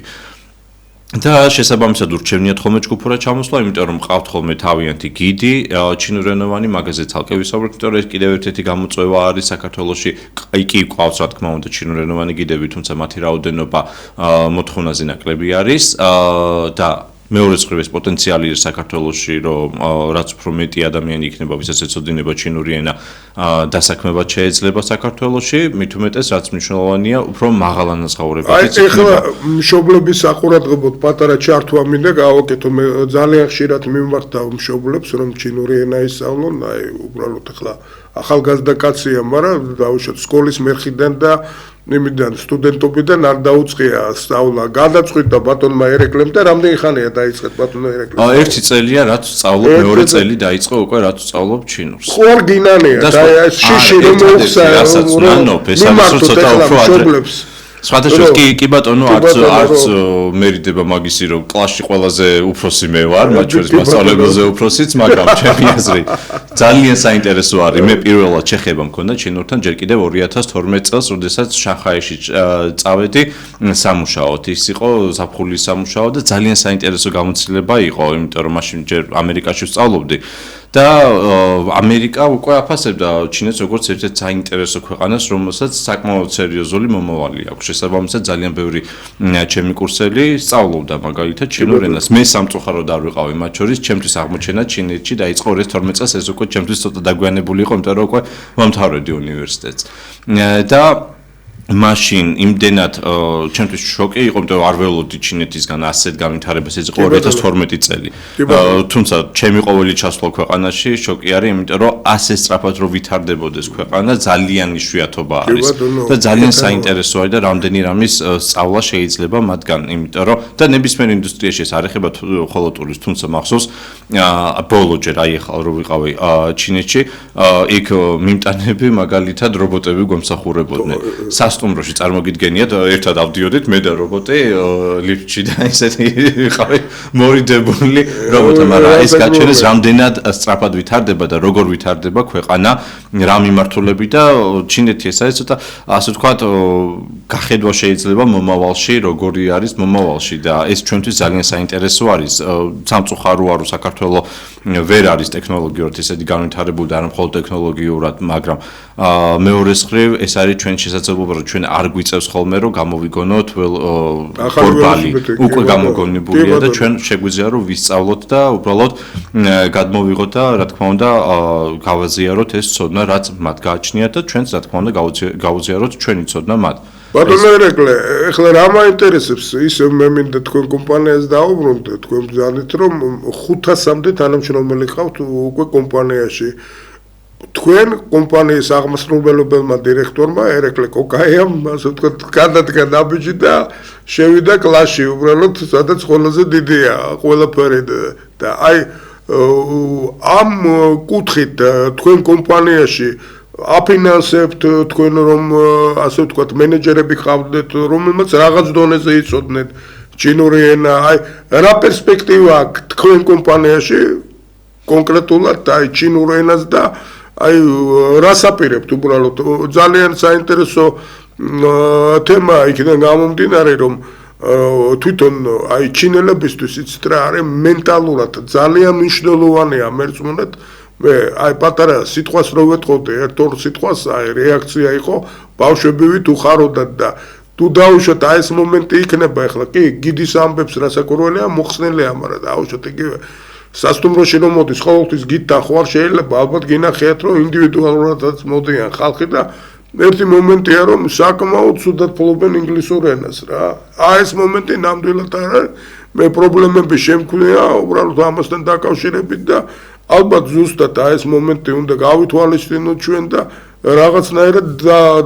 და შესაბამისად ურჩევნიათ ხოლმე ჯგუფურად ჩამოსვლა, იმიტომ რომ ყავთ ხოლმე თავიანთი გიდი, ჩინურენოვანი მაგაზე ცალკე ვისაუბრეთ, იმიტომ რომ ეს კიდევ ერთ-ერთი გამოწვევა არის საქართველოში. კი ყავს რა თქმა უნდა ჩინურენოვანი გიდები, თუმცა მათი რაოდენობა მოთხოვნაზე ნაკლები არის და მეორე მხრივ ეს პოტენციალი ის საქართველოში, რომ რაც უფრო მეტი ადამიანი იქნება, ვისაც ეცოდინება ჩინური ენა, დასაქმებად შეეძლება საქართველოში, მით უმეტეს რაც მნიშვნელოვანია, უფრო მაღალანაზღაურებითიც იქნება. ეხლა მშობლების საყურადღებოდ პატარა ჩართვა მინდა გავაკეთო, მე ძალიან ხშირად მიმართავ მშობლებს, რომ ჩინური ენა ისწავლონ, უბრალოდ ეხლა ახალგაზრდა კაცია, მაგრამ დაუშვათ სკოლის მერხიდან და იმიდან სტუდენტობიდან არ დაუწყია სწავლა. გადაწყვიტა ბატონმა ერეკლემ და რამდენი ხანია დაიწყეთ ბატონმა ერეკლემ? ერთი წელია რაც სწავლობ, მეორე წელი დაიწყო უკვე რაც სწავლობ ჩინურს. ხوار გინანია და შიში რომ მოხსა ცოტა უფრო ადრე. სხვადასხვა კი ბატონო არც მერიდება მაგისი რომ კლასში ყველაზე უფროსი მე ვარ, მათ შორის მასწავლებელზე უფროსიც, მაგრამ ჩემი აზრით ძალიან საინტერესო არის. მე პირველად შეხება მქონდა ჩინურთან ჯერ კიდევ 2012 წელს, როდესაც შანხაიში წავედი სამუშაოდ. ის იყო ზაფხულის სამუშაო და ძალიან საინტერესო გამოცდილება იყო, იმიტომ რომ მაშინ ჯერ ამერიკაში ვსწავლობდი. და ამერიკა უკვე აფასებდა ჩინეთს როგორც ერთ-ერთ საინტერესო ქვეყანას, რომელსაც საკმაოდ სერიოზული მომავალი აქვს. შესაბამისად ძალიან ბევრი ჩემი კურსელი სწავლობდა მაგალითად ჩინურ ენას. მე სამწუხაროდ არ ვიყავი მათ შორის, ჩემთვის აღმოჩენა ჩინეთში დაიწყო 2012 წელს, ეს უკვე ჩემთვის ცოტა დაგვიანებული იყო, იმიტომ რომ უკვე მომთავრებდი უნივერსიტეტს. და მაშინ იმდენად ჩემთვის შოკი იყო, იმიტომ რომ არ ველოდი ჩინეთისგან ასეთ განვითარებას, ეს იყო 2012 წელი. თუმცა ჩემი ყოველი ჩასვლა ქვეყანაში შოკი არის, იმიტომ რომ ასე სწრაფად რომ ვითარდებოდეს ქვეყანა ძალიან იშვიათობა არის და ძალიან საინტერესო არის და რამდენი რამის სწავლა შეიძლება მათგან, იმიტომ რომ და ნებისმიერ ინდუსტრიაში ეს არ ეხება ხოლო ტურისტს, თუმცა მახსოვს ბოლოჯერ აი ახლა რომ ვიყავი ჩინეთში, იქ მიმტანები მაგალითად რობოტები გვემსახურებოდნენ. სტუმროში წარმოგიდგენიათ, ერთად ავდიოდით მე და რობოტი ლიფტში და ისეთი ვიყავი მორიდებული რობოტი, მაგრამ ეს გაჩვენეს რამდენად სწრაფად ვითარდება და როგორ ვითარდება ქვეყანა, რა მიმართულები და ჩინეთი ეს არის ცოტა ასე ვთქვათ გახედვა შეიძლება მომავალში, როგორი არის მომავალში და ეს ჩვენთვის ძალიან საინტერესო არის. სამწუხაროა რომ საქართველოს ვერ არის ტექნოლოგიურად ისეთი განვითარებული და არა მხოლოდ ტექნოლოგიურად, მაგრამ მეორე მხრივ ეს არის ჩვენ შესაძლებლობა რომ ჩვენ არ გვიწევს ხოლმე რომ გამოვიგონოთ ფორბალი უკვე გამოგონებულია და ჩვენ შეგვიძლია რომ ვისწავლოთ და უბრალოდ გადმოვიღოთ და რა თქმა უნდა გავაზიაროთ ეს ცოდნა რაც მათ გააჩნიათ და ჩვენც რა თქმა უნდა გავუზიაროთ ჩვენი ცოდნა მათ. ბატონო ერეკლე, ეხლა რა მაინტერესებს ისე მე მინდა თქვენ კომპანიას დაუბრუნდეთ, თქვენ ბრძანეთ რომ 500-მდე თანამშრომელი ყავთ უკვე კომპანიაში. თქვენ კომპანიის აღმასრულებელმა დირექტორმა ერეკლე კოკაიამ, ასე ვთქვათ, გადადგა ნაბიჯი და შევიდა კლასში, უბრალოდ სადაც ყველაზე დიდია ყველაფერი და აი ამ კუთხით თქვენ კომპანიაში აფინანსებთ თქვენ რომ ასე ვთქვათ მენეჯერები ყავდეთ, რომელმაც რაღაც დონეზე იცოდნენ ჩინური ენა, აი რა პერსპექტივა აქვს თქვენ კომპანიაში კონკრეტულად აი ჩინურ ენას და აი რას აპირებთ უბრალოდ ძალიან საინტერესო თემა იქიდან გამომდინარე რომ თვითონ აი ჩინელებისთვის იცით რა არის მენტალურად ძალიან მნიშვნელოვანია მერწმუნეთ მე აი პატარა სიტყვას რო ვეთყოდი ერთ-ორ სიტყვას აი რეაქცია იყო ბავშვებივით უხაროდათ და თუ დაუშვათ აი ეს მომენტი იქნება ახლა კი გიდის ამბებს რასაკურველია მოხსნელია მაგრამ დაუშვათ იგივე სასტუმროში რომ მოდის ყოველთვის გიდთან ხوار შეიძლება ალბათ გინახიათ რომ ინდივიდუალურადაც მოდიან ხალხი და ერთი მომენტია რომ საკმაოდ ცუდად ფლობენ ინგლისურ ენას რა აი ეს მომენტი ნამდვილად არ არის მე პრობლემები შემქმნია უბრალოდ ამასთან დაკავშირებით და ალბათ ზუსტად აი ეს მომენტი უნდა გავითვალისწინოთ ჩვენ და რაღაცნაირად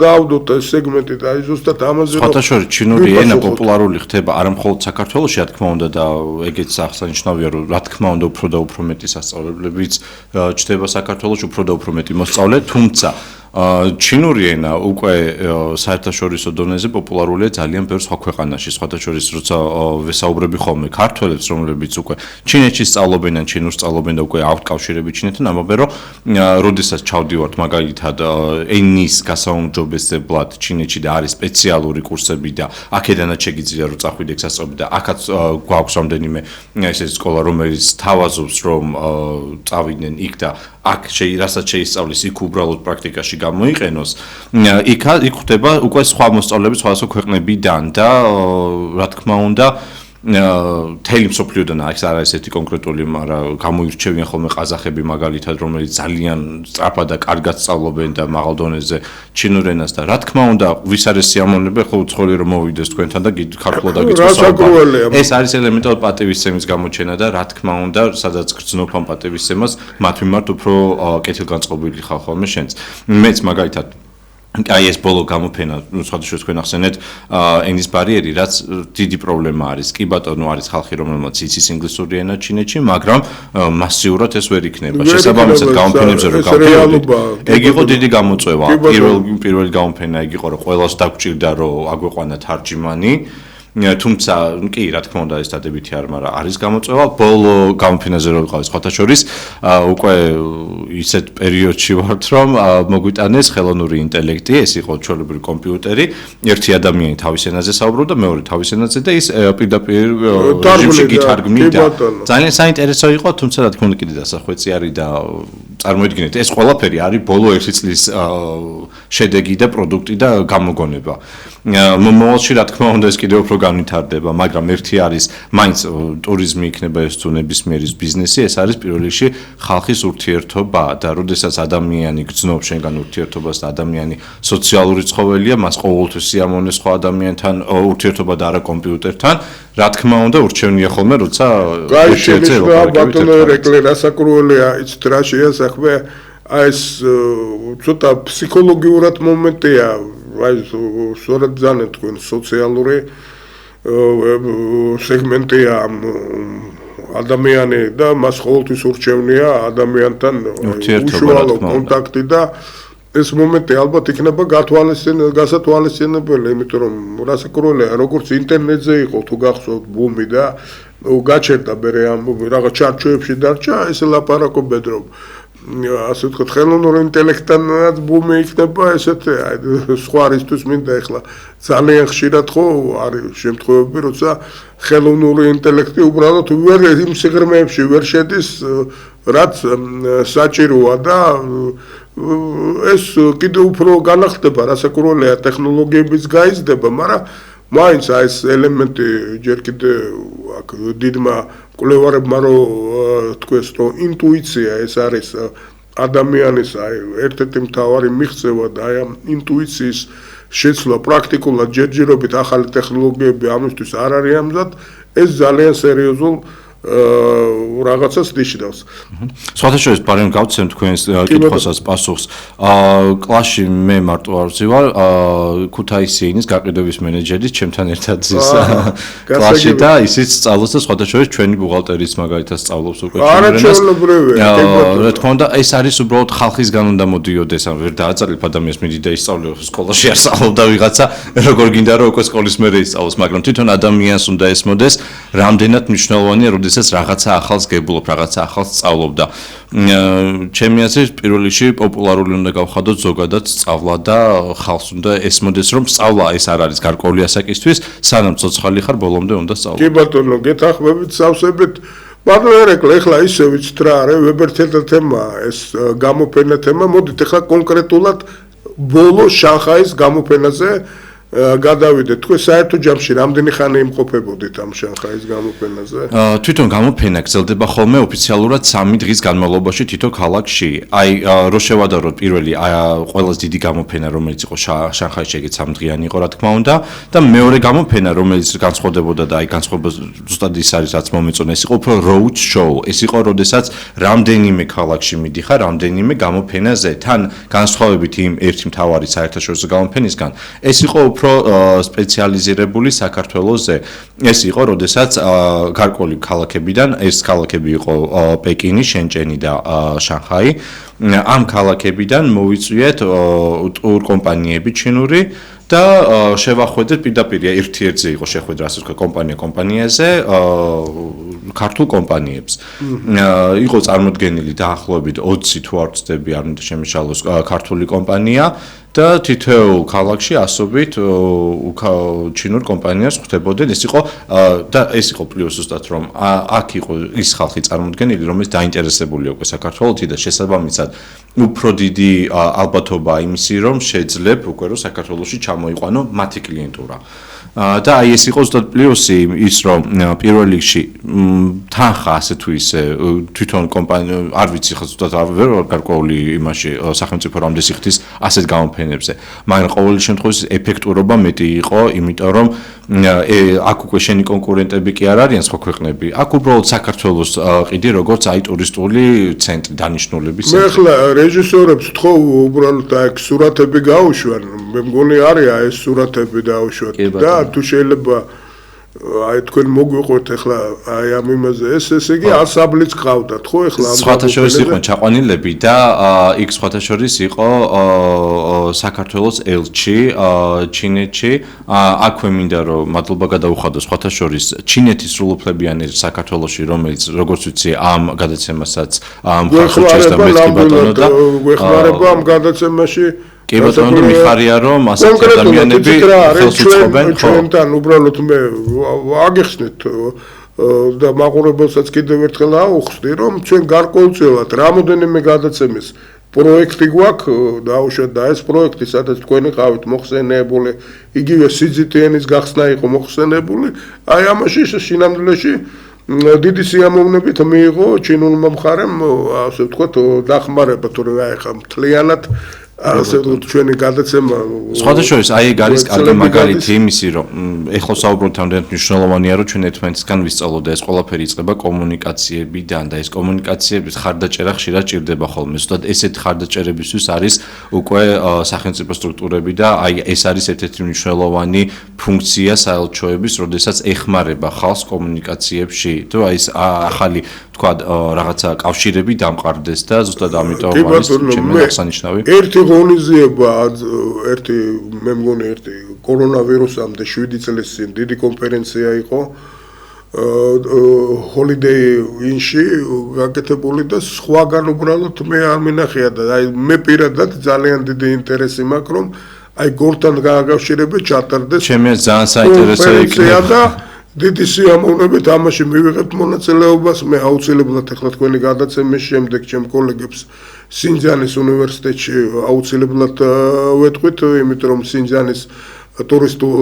დაავდოთ ეს სეგმენტი და აი ზუსტად ამაზე სხვადასხვა ჩინური ენა პოპულარული ხდება არა მხოლოდ საქართველოში რა თქმა უნდა და ეგეც აღსანიშნავია რომ რა თქმა უნდა უფრო და უფრო მეტი სასწავლებლებიც ჩდება საქართველოში უფრო და უფრო მეტი მოსწავლე თუმცა ჩინური ენა უკვე საერთაშორისო დონეზე პოპულარულია ძალიან ბევრ სხვა ქვეყანაში, სხვათა შორის როცა ვესაუბრები ხოლმე ქართველებს, რომლებიც უკვე ჩინეთში სწავლობენ ან ჩინურს სწავლობენ და უკვე აქვთ კავშირები ჩინეთთან, ამბობენ რომ როდესაც ჩავდივართ მაგალითად ენის გასაუმჯობესებლად ჩინეთში და არის სპეციალური კურსები და აქედანაც შეგიძლია რომ წახვიდე გასწავლები და აქაც გვაქვს რამდენიმე ესე სკოლა რომელიც თავაზობს რომ წავიდნენ იქ და აქ რასაც შეისწავლის იქ უბრალოდ პრაქტიკაში გამოიყენოს იქ ხდება უკვე სხვა მოსწავლეები სხვადასხვა ქვეყნებიდან და რა თქმა უნდა თელი მსოფლიოდან არის ესეთი კონკრეტული, მაგრამ გამოირჩევიან ხოლმე ყაზახები მაგალითად, რომელიც ძალიან სწრაფად და კარგად სწავლობენ და მაღალ დონეზე ჩინურ ენას და რა თქმა უნდა, ვის არის სიამოვნებე, ხო უცხოელი რომ მოვიდეს თქვენთან და ქართულად დაგიწყოს. ეს არის ელემენტარული პატივისცემის გამოჩენა და რა თქმა უნდა, სადაც გრძნობ ამ პატივისცემას, მათ მიმართ უფრო კეთილგანწყობილი ხარ ხოლმე შენც. მეც მაგალითად აი ეს ბოლო გამოფენა, სხვადასხვა თქვენ ახსენეთ, ენის ბარიერი, რაც დიდი პრობლემა არის. კი ბატონო, არის ხალხი, რომელმაც იცის ინგლისური ენა ჩინეთში, მაგრამ მასიურად ეს ვერ იქნება. შესაბამისად გამოფენებზე რომ გავდივდით, ეგ იყო დიდი გამოწვევა. პირველი გამოფენა ეგ იყო, რომ ყველას დაგჭირდა, რომ აგვეყვანა თარჯიმანი. თუმცა კი რა თქმა უნდა ეს დადებითი არ, მაგრამ არის გამოწვევა. ბოლო გამოფენაზე რო ვიყავი სხვათა შორის, უკვე ისეთ პერიოდში ვართ, რომ მოგვიტანეს ხელოვნური ინტელექტი, ეს იყო ჩვეულებრივი კომპიუტერი, ერთი ადამიანი თავის ენაზე საუბრობდა, მეორე თავის ენაზე და ის პირდაპირ რეჟიმში გითარგმნიდა. ძალიან საინტერესო იყო, თუმცა რა თქმა უნდა კიდე დასახვეწი არის და წარმოიდგინეთ, ეს ყველაფერი არის ბოლო 1 წლის შედეგი და პროდუქტი და გამოგონება. მომავალში რა თქმა უნდა ეს კიდევ უფრო განვითარდება, მაგრამ ერთი არის მაინც ტურიზმი იქნება ეს თუ ნებისმიერი ბიზნესი, ეს არის პირველ რიგში ხალხის ურთიერთობა და როდესაც ადამიანი გრძნობს შენგან ურთიერთობას და ადამიანი სოციალური ცხოველია, მას ყოველთვის სიამოვნე სხვა ადამიანთან ურთიერთობა და არა კომპიუტერთან, რა თქმა უნდა ურჩევნია ხოლმე როცა შეეძლება ბატონო რეკლე რასაკურველია იცით რა შეასახმე აი ეს ცოტა ფსიქოლოგიურად მომენტია აი სწორად ძალიან თქვენ სოციალური სეგმენტია ადამიანი და მას ყოველთვის ურჩევნია ადამიანთან უშუალო კონტაქტი და ეს მომენტი ალბათ იქნება გასათვალისწინებელი, იმიტომ რომ რასაკურველია როგორც ინტერნეტზე იყო თუ გახსოვთ ბუმი და გაჩერდა მერე ამ რაღაც ჩარჩოებში დარჩა, ესე ლაპარაკობენ რომ ასე ვთქვათ, ხელოვნური ინტელექტთანაც ბუმი იქნება ესეთი, სხვა რისთვის მინდა ეხლა ძალიან ხშირად ხო არის შემთხვევები, როცა ხელოვნური ინტელექტი უბრალოდ ვერ იმ სიღრმეებში ვერ შედის, რაც საჭიროა და ეს კიდევ უფრო განახლდება, რასაკურველია ტექნოლოგიების გაიზრდება, მაგრამ მაინც აი ეს ელემენტი ჯერ კიდე აქ დიდმა კვლევარებმა რო თქვეს, რომ ინტუიცია ეს არის ადამიანის აი ერთ-ერთი მთავარი მიღწევა და აი ამ ინტუიციის შეცვლა პრაქტიკულად ჯერჯერობით ახალი ტექნოლოგიები ამისთვის არ არის ამზად, ეს ძალიან სერიოზულ რაღაცას ნიშნავს. სხვათა შორის პარემ გავცემ თქვენს კითხვასაც პასუხს. კლასში მე მარტო არ ვზივარ, ქუთაისის გაყიდვების მენეჯერის ჩემთან ერთად ზის კლასში და ისიც სწავლობს და სხვათა შორის ჩვენი ბუღალტერიც მაგალითად სწავლობს უკვე არაჩვეულებრივია. რა თქმა უნდა, ეს არის უბრალოდ ხალხისგან უნდა მოდიოდეს, ან ვერ დააწარებ ადამიანს მიდი და ისწავლოს სკოლაში არ სწავლობდა ვიღაცა, როგორ გინდა რომ უკვე სკოლის მერე ისწავლოს, მაგრამ თვითონ ადამიანს უნდა ესმოდეს, რამდენად მნიშვნელოვანია როდესაც რაღაცა ახალს გებულობ, რაღაცა ახალს სწავლობ და ჩემი აზრით პირველ რიგში პოპულარული უნდა გავხადოთ ზოგადად სწავლა და ხალხს უნდა ესმოდეს რომ სწავლა ეს არ არის გარკვეული ასაკისთვის, სანამ ცოცხალი ხარ ბოლომდე უნდა სწავლო. კი ბატონო, გეთანხმებით, სავსებით. ბატონო ერეკლე, ეხლა ისე ვიცით რა არის, ვებერთელთა თემა, ეს გამოფენა თემა, მოდით ეხლა კონკრეტულად ბოლო შანხაის გამოფენაზე გადავიდეთ. თქვენ საერთო ჯამში რამდენი ხანი იმყოფებოდით ამ შანხაის გამოფენაზე? თვითონ გამოფენა გრძელდება ხოლმე ოფიციალურად 3 დღის განმავლობაში თითო ქალაქში. აი რო შევადაროთ პირველი ყველაზე დიდი გამოფენა რომელიც იყო შანხაიში ეგეც 3 დღიანი იყო რა თქმა უნდა და მეორე გამოფენა რომელიც განსხვავდებოდა და აი განსხვავება ზუსტად ის არის რაც მომეწონა ეს იყო უფრო road show. ეს იყო როდესაც რამდენიმე ქალაქში მიდიხარ რამდენიმე გამოფენაზე თან განსხვავებით იმ ერთი მთავარი საერთაშორისო გამოფენისგან ეს იყო უფრო უფრო სპეციალიზირებული საქართველოზე. ეს იყო, როდესაც გარკვეული ქალაქებიდან, ეს ქალაქები იყო პეკინი, შენჭენი და შანხაი. ამ ქალაქებიდან მოვიწვიეთ ტურ კომპანიები ჩინური და შევახვედრეთ პირდაპირ ერთ-ერთზე იყო შეხვედრა, ასე ვთქვათ, კომპანიაზე ქართულ კომპანიებს. იყო წარმოდგენილი დაახლოებით 20 თუ არ ვცდები, არ მინდა შემიშალოს ქართული კომპანია და თითოეულ ქალაქში ასობით ჩინურ კომპანიას ხვდებოდნენ. ეს იყო პლუს ზუსტად, რომ აქ იყო ის ხალხი წარმოდგენილი, რომელიც დაინტერესებული იყო საქართველოში და შესაბამისად უფრო დიდი ალბათობა იმისი, რომ შეძლებ უკვე რომ საქართველოში ჩამოიყვანო მათი კლიენტურა. და აი ეს იყო ზუსტად პლუსი ის, რომ პირველ რიგში თანხა ასე თუ ისე თვითონ კომპანია არ ვიცი ხო ზუსტად ვერ გარკვეული იმაში სახელმწიფო რამდენს იხდის ასეთ გამოფენებზე, მაგრამ ყოველ შემთხვევაში ეფექტურობა მეტი იყო, იმიტომ რომ აქ უკვე შენი კონკურენტები კი არ არიან სხვა ქვეყნები. აქ უბრალოდ საქართველოს ყიდი როგორც აი ტურისტული ცენტრი დანიშნულების ცენტრი. მე ახლა რეჟისორებს თქო უბრალოდ აი სურათები გაუშვან, მე მგონი არის ეს სურათები დაუშვათ და თუ შეიძლება აი თქვენ მოგვიყვეთ ახლა აი ამ იმაზე ესე იგი ასაბლიც ყავდათ ხო ახლა ამ სხვათა შორის იყვნენ ჩაყვანილები და იქ სხვათა შორის იყო საქართველოს ელჩი ჩინეთში აქვე მინდა რომ მადლობა გადაუხადო სხვათა შორის ჩინეთის სრულუფლებიანი საქართველოში რომელიც როგორც ვიცი ამ გადაცემასაც მხარხოჭეს და მეც კი ბატონო და გვეხმარება ამ გადაცემაში კი ბატონო მიხარია რომ ასეთი ადამიანები ხელს უწყობენ ჩვენთან უბრალოდ მე აგიხსნით და მაყურებელსაც კიდევ ერთხელ აუხსნი რომ ჩვენ გარკვეულწილად რამოდენიმე გადაცემის პროექტი გვაქვს დაუშვათ და ეს პროექტი სადაც თქვენი ყავით მოხსენებული იგივე სიძითიანის გახსნა იყო მოხსენებული აი ამაში შინამდვილეში დიდი სიამოვნებით მიიღო ჩინულმა მხარემ ასე ვთქვათ დახმარება თორე აი ხა მთლიანად ასე ჩვენი გადაცემა სხვათა შორის აი ეგ არის კარგი მაგალითი იმისი რომ ეხლა საუბრობთ ამდენად მნიშვნელოვანია რომ ჩვენ ერთმანეთისგან ვისწავლოთ და ეს ყველაფერი იწყება კომუნიკაციებიდან და ეს კომუნიკაციების ხარდაჭერა ხშირად ჭირდება ხოლმე ზუსტად ესეთი ხარდაჭერებისთვის არის უკვე სახელმწიფო სტრუქტურები და აი ეს არის ერთ-ერთი მნიშვნელოვანი ფუნქცია საელჩოების როდესაც ეხმარება ხალხს კომუნიკაციებში თუ აი ეს ახალი თქვა რაღაცა კავშირები დამყარდეს და ზუსტად ამიტომ არის ჩემი აღსანიშნავი ერთი ღონისძიება ერთი მე მგონი ერთი კორონავირუსამდე 7 წლის წინ დიდი კონფერენცია იყო ჰოლიდეი ინში გაკეთებული და სხვაგან უბრალოდ მე არ მინახია და აი მე პირადად ძალიან დიდი ინტერესი მაქვს რომ აი გორთან გააკავშირებით ჩატარდეს ჩემი ძალიან საინტერესო იქნება დიდი სიამოვნებით ამაში მივიღებთ მონაწილეობას მე აუცილებლად ახლა თქვენი გადაცემის შემდეგ ჩემ კოლეგებს სინძანის უნივერსიტეტში აუცილებლად ვეთქვით იმიტომ რომ სინძანის ტურისტულ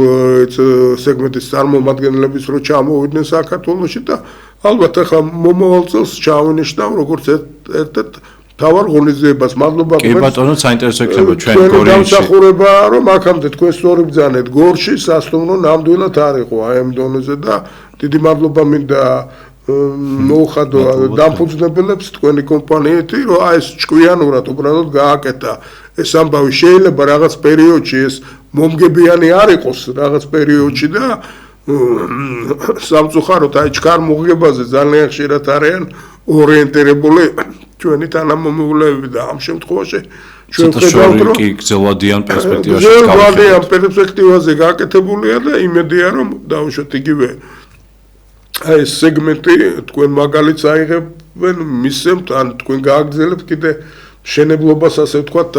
სეგმენტის წარმომადგენლების რო ჩამოვიდნენ საქართველოში და ალბათ ახლა მომავალ წელს ჩავინიშნავ როგორც ერთ-ერთ თავარ ღონისძიებას მადლობა კი ბატონო საინტერესო იქნება ჩვენ გორიაში დამსახურება რომ აქამდე თქვენ სწორი ბრძანეთ გორში სასტუმრო ნამდვილად არ იყო აი ამ დონეზე და დიდი მადლობა მინდა მოუხადო დამფუძნებელებს თქვენი კომპანიეთი რომ აი ეს ჭკვიანურად უბრალოდ გააკეთა ეს ამბავი შეიძლება რაღაც პერიოდში ეს მომგებიანი არ იყოს რაღაც პერიოდში და სამწუხაროდ აი ჩქარ მოღებაზე ძალიან ხშირად არიან ორიენტირებული ჩვენი თანამომავლები და ამ შემთხვევაში ჩვენ ხედავთ რომ გრძელვადიან პერსპექტივაში გრძელვადიან პერსპექტივაზე გაკეთებულია და იმედია რომ დაუშვათ იგივე აი ეს სეგმენტი თქვენ მაგალითს აიღებენ მისცემთ ან თქვენ გააგრძელებთ კიდე მშენებლობას ასე ვთქვათ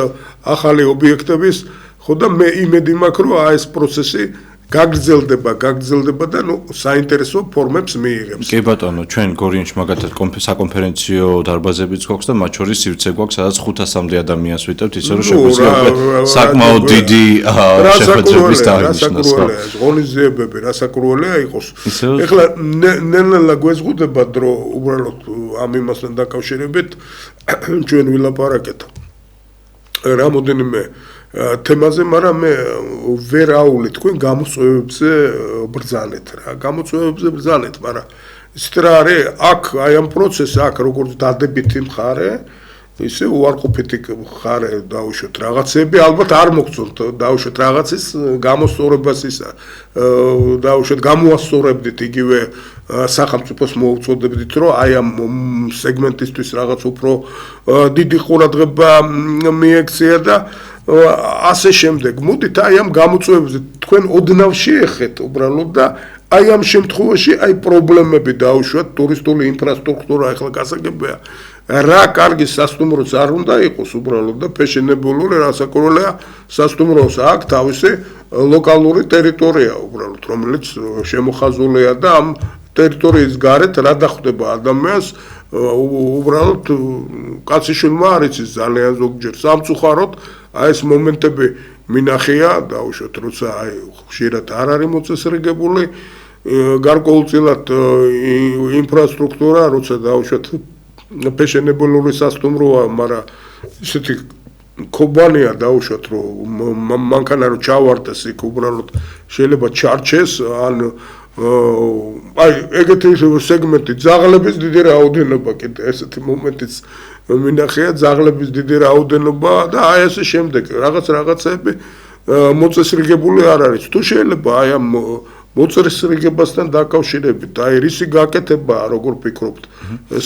ახალი ობიექტების ხო და მე იმედი მაქვს რომ აი ეს პროცესი გაგრძელდება და ნუ საინტერესო ფორმებს მიიღებს. კი ბატონო, ჩვენ გორიაში მაგათად საკონფერენციო დარბაზებიც გვაქვს და მათ შორის სივრცე გვაქვს, სადაც 500-მდე ადამიანს ვიტევთ, ისე რომ შეგვიძლია საკმაოდ დიდი შეხვედრების დანიშნას. ღონისძიებები რასაკურველია იყოს. ეხლა ნელ-ნელა გვეზღუდება დრო უბრალოდ ამ იმასთან დაკავშირებით ჩვენ ვილაპარაკეთ. რამოდენიმე თემაზე, მაგრამ მე ვერ აუვლი თქვენ გამოწვევებზე ბრძანეთ რა. გამოწვევებზე ბრძანეთ, მაგრამ ისეთ რა არის, აქ აი ამ პროცესს აქ როგორც დადებითი მხარე ისე უარყოფითი ხარ დაუშვათ რაღაცები, ალბათ არ მოგწონთ დაუშვათ რაღაცის გამოსწორებას ისა, დაუშვათ გამოასწორებდით იგივე სახელმწიფოს მოუწოდებდით, რომ აი ამ სეგმენტისთვის რაღაც უფრო დიდი ყურადღება მიექცია და ასე შემდეგ. მოდით აი ამ გამოწვევებზე თქვენ ოდნავ შეეხეთ უბრალოდ და აი ამ შემთხვევაში აი პრობლემები დაუშვათ ტურისტული ინფრასტრუქტურა ახლა გასაგებია რა კარგი სასტუმროც არ უნდა იყოს უბრალოდ და ფეშენებულური რასაკურველია სასტუმროს აქვს თავისი ლოკალური ტერიტორია უბრალოდ რომელიც შემოხაზულია და ამ ტერიტორიის გარეთ რა დახვდება ადამიანს უბრალოდ კაციშვილმა არ იცის ძალიან ზოგჯერ სამწუხაროდ აი ეს მომენტები მინახია დაუშვათ როცა აი ხშირად არ არის მოწესრიგებული გარკვეულწილად ინფრასტრუქტურა როცა დაუშვათ ფეშენებულური სასტუმროა მაგრამ ისეთი კომპანია დაუშვათ რომ მანქანა რომ ჩავარდეს იქ უბრალოდ შეიძლება ჩარჩეს ან აი ეგეთი სეგმენტი ძაღლების დიდი რაოდენობა კიდე ესეთი მომენტიც მინახია ძაღლების დიდი რაოდენობა და აი ასე შემდეგ რაღაცები მოწესრიგებული არ არის თუ შეიძლება აი ამ მოწესრიგებასთან დაკავშირებით აი რისი გაკეთება როგორ ფიქრობთ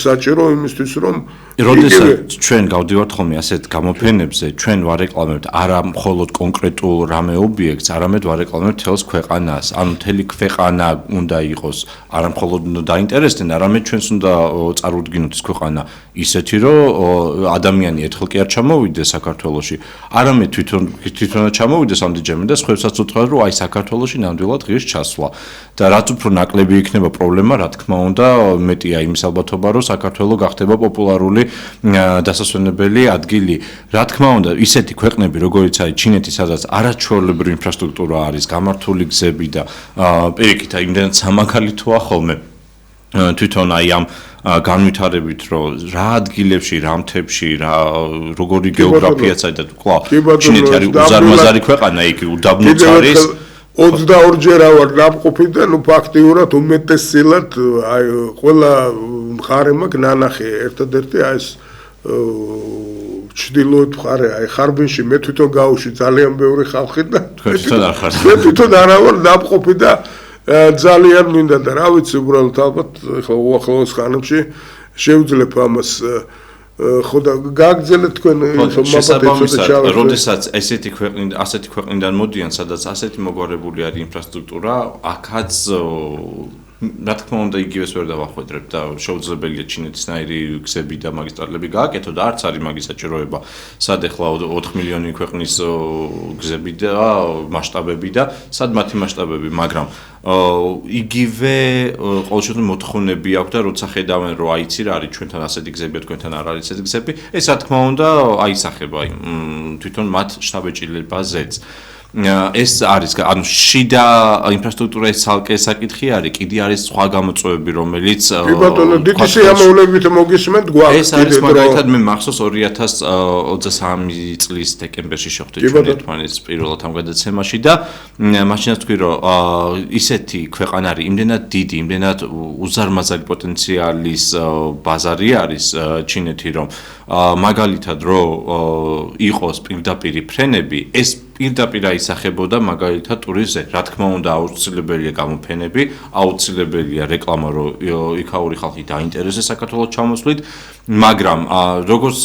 საჭირო იმისთვის რომ როდესაც ჩვენ გავდივართ ხოლმე ასეთ გამოფენებზე ჩვენ ვარეკლამებთ არა მხოლოდ კონკრეტულ რამე ობიექტს არამედ ვარეკლამებთ თელს ქვეყანას ანუ მთელი ქვეყანა უნდა იყოს არა მხოლოდ დაინტერესდნენ არამედ ჩვენს უნდა წარუდგინოთ ეს ქვეყანა ისეთი რომ ადამიანი ერთხელ კი არ ჩამოვიდეს საქართველოში არამედ თვითონაც ჩამოვიდეს ამდენჯერმე და სხვებსაც უთხრათ რომ აი საქართველოში ნამდვილად ღირს ჩასვლა და რაც უფრო ნაკლები იქნება პრობლემა რა თქმა უნდა მეტია იმის ალბათობა რომ საქართველო გახდება პოპულარული დასასვენებელი ადგილი რა თქმა უნდა ისეთი ქვეყნები როგორიც არის ჩინეთი სადაც არაჩვეულებრივი ინფრასტრუქტურა არის გამართული გზები და პირიქით იმდენად სამაგალითოა ხოლმე თვითონ აი ამ განვითარებით რომ რა ადგილებში რა მთებში რა როგორი გეოგრაფიაც არის და კვლავ ჩინეთი არის უზარმაზარი ქვეყანა იქ უდაბნოც არის 22 ჯერ ავარ ნამყოფი და ნუ ფაქტიურად უმეტესილად აი ყველა მხარე მაქვს ნანახი ერთადერთი აი ეს ჩრდილოეთ მხარე აი ხარბინში მე თვითონ გავუში ძალიან ბევრი ხალხი და მე თვითონ არა ვარ ნამყოფი და ძალიან მინდა და რა ვიცი უბრალოდ ალბათ ახლა უახლოეს ხანებში შევძლებ ამას ხო და გაგძელეთ თქვენ შესაბამისად როდესაც ასეთი ქვეყნიდან მოდიან სადაც ასეთი მოგვარებული არის ინფრასტრუქტურა აქაც რა თქმა უნდა იგივეს ვერ დავახვედრებ და შეუძლებელია ჩინეთისნაირი გზები და მაგისტრალები გააკეთო და არც არის მაგის საჭიროება სად ახლა 4 მილიონი ქვეყნის გზები და მასშტაბები და სად მათი მასშტაბები მაგრამ იგივე ყოველ შემთხვევაში მოთხოვნები აქვს და როცა ხედავენ რომ აიცი რა არის ჩვენთან ასეთი გზები თქვენთან არ არის ესეთი გზები ეს რა თქმა უნდა აისახება თვითონ მათ შთაბეჭდილებაზეც ეს არის ანუ შიდა ინფრასტრუქტურა ეს ცალკე საკითხი არის კიდე არის სხვა გამოწვევები რომელიც კი ბატონო დიდი სიამოვნებით მოგისმენთ გვაქვს ეს არის მაგალითად მე მახსოვს 2023 წლის დეკემბერში შეხვდით ჩვენ ერთმანეთს პირველად ამ გადაცემაში და მაშინაც თქვი რომ ისეთი ქვეყანა არის იმდენად დიდი იმდენად უზარმაზარი პოტენციალის ბაზარი არის ჩინეთი რომ მაგალითად რომ იყოს პირდაპირი ფრენები ეს პირდაპირ აისახებოდა მაგალითად ტურიზმზე. რა თქმა უნდა, აუცილებელია გამოფენები, აუცილებელია რეკლამა, რომ იქაური ხალხი დაინტერესდეს საქართველოს ჩამოსვლით, მაგრამ როგორც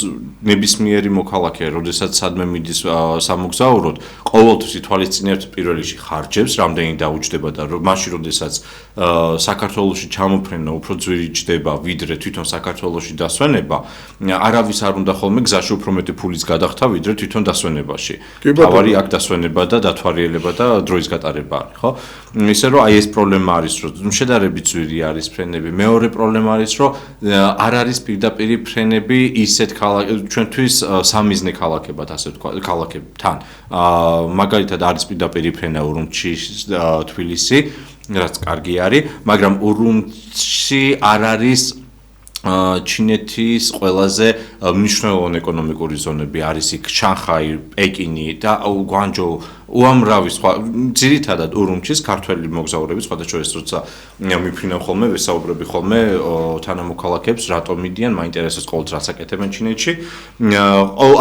ნებისმიერი მოქალაქე, როდესაც სადმე მიდის სამოგზაუროდ, ყოველთვის ითვალისწინებთ პირველ რიგში ხარჯებს, რამდენი დაუჯდება და მაშინ როდესაც საქართველოში ჩამოფრენა უფრო ძვირი ჯდება, ვიდრე თვითონ საქართველოში დასვენება, არავის არ უნდა ხოლმე გზაში უფრო მეტი ფულის გადახდა, ვიდრე თვითონ დასვენებაში. თავარი აქ დასვენება და დათვალიერება და დროის გატარება არის, ხო? ისე რომ აი ეს პრობლემა არის, რომ შედარებით ძვირი არის ფრენები. მეორე პრობლემა არის, რომ არ არის პირდაპირი ფრენები ისეთ ჩვენთვის სამიზნე ქალაქებად, ასე ვთქვა, ქალაქებთან. მაგალითად არის პირდაპირი ფრენა ურუმჩი, თბილისი, რაც კარგი არის, მაგრამ ურუმჩი არ არის ჩინეთის ყველაზე მნიშვნელოვანი ეკონომიკური ზონები არის იქ შანხაი, პეკინი და გვანჯოუ უამრავი სხვა ძირითადად ურუმჩის ქართველი მოგზაურები სხვადასხვა როცა მიფრინავ ხოლმე ვესაუბრები ხოლმე თანამოქალაქეებს რატომ მიდიან მაინტერესებს ყოველთვის რაც აკეთებენ ჩინეთში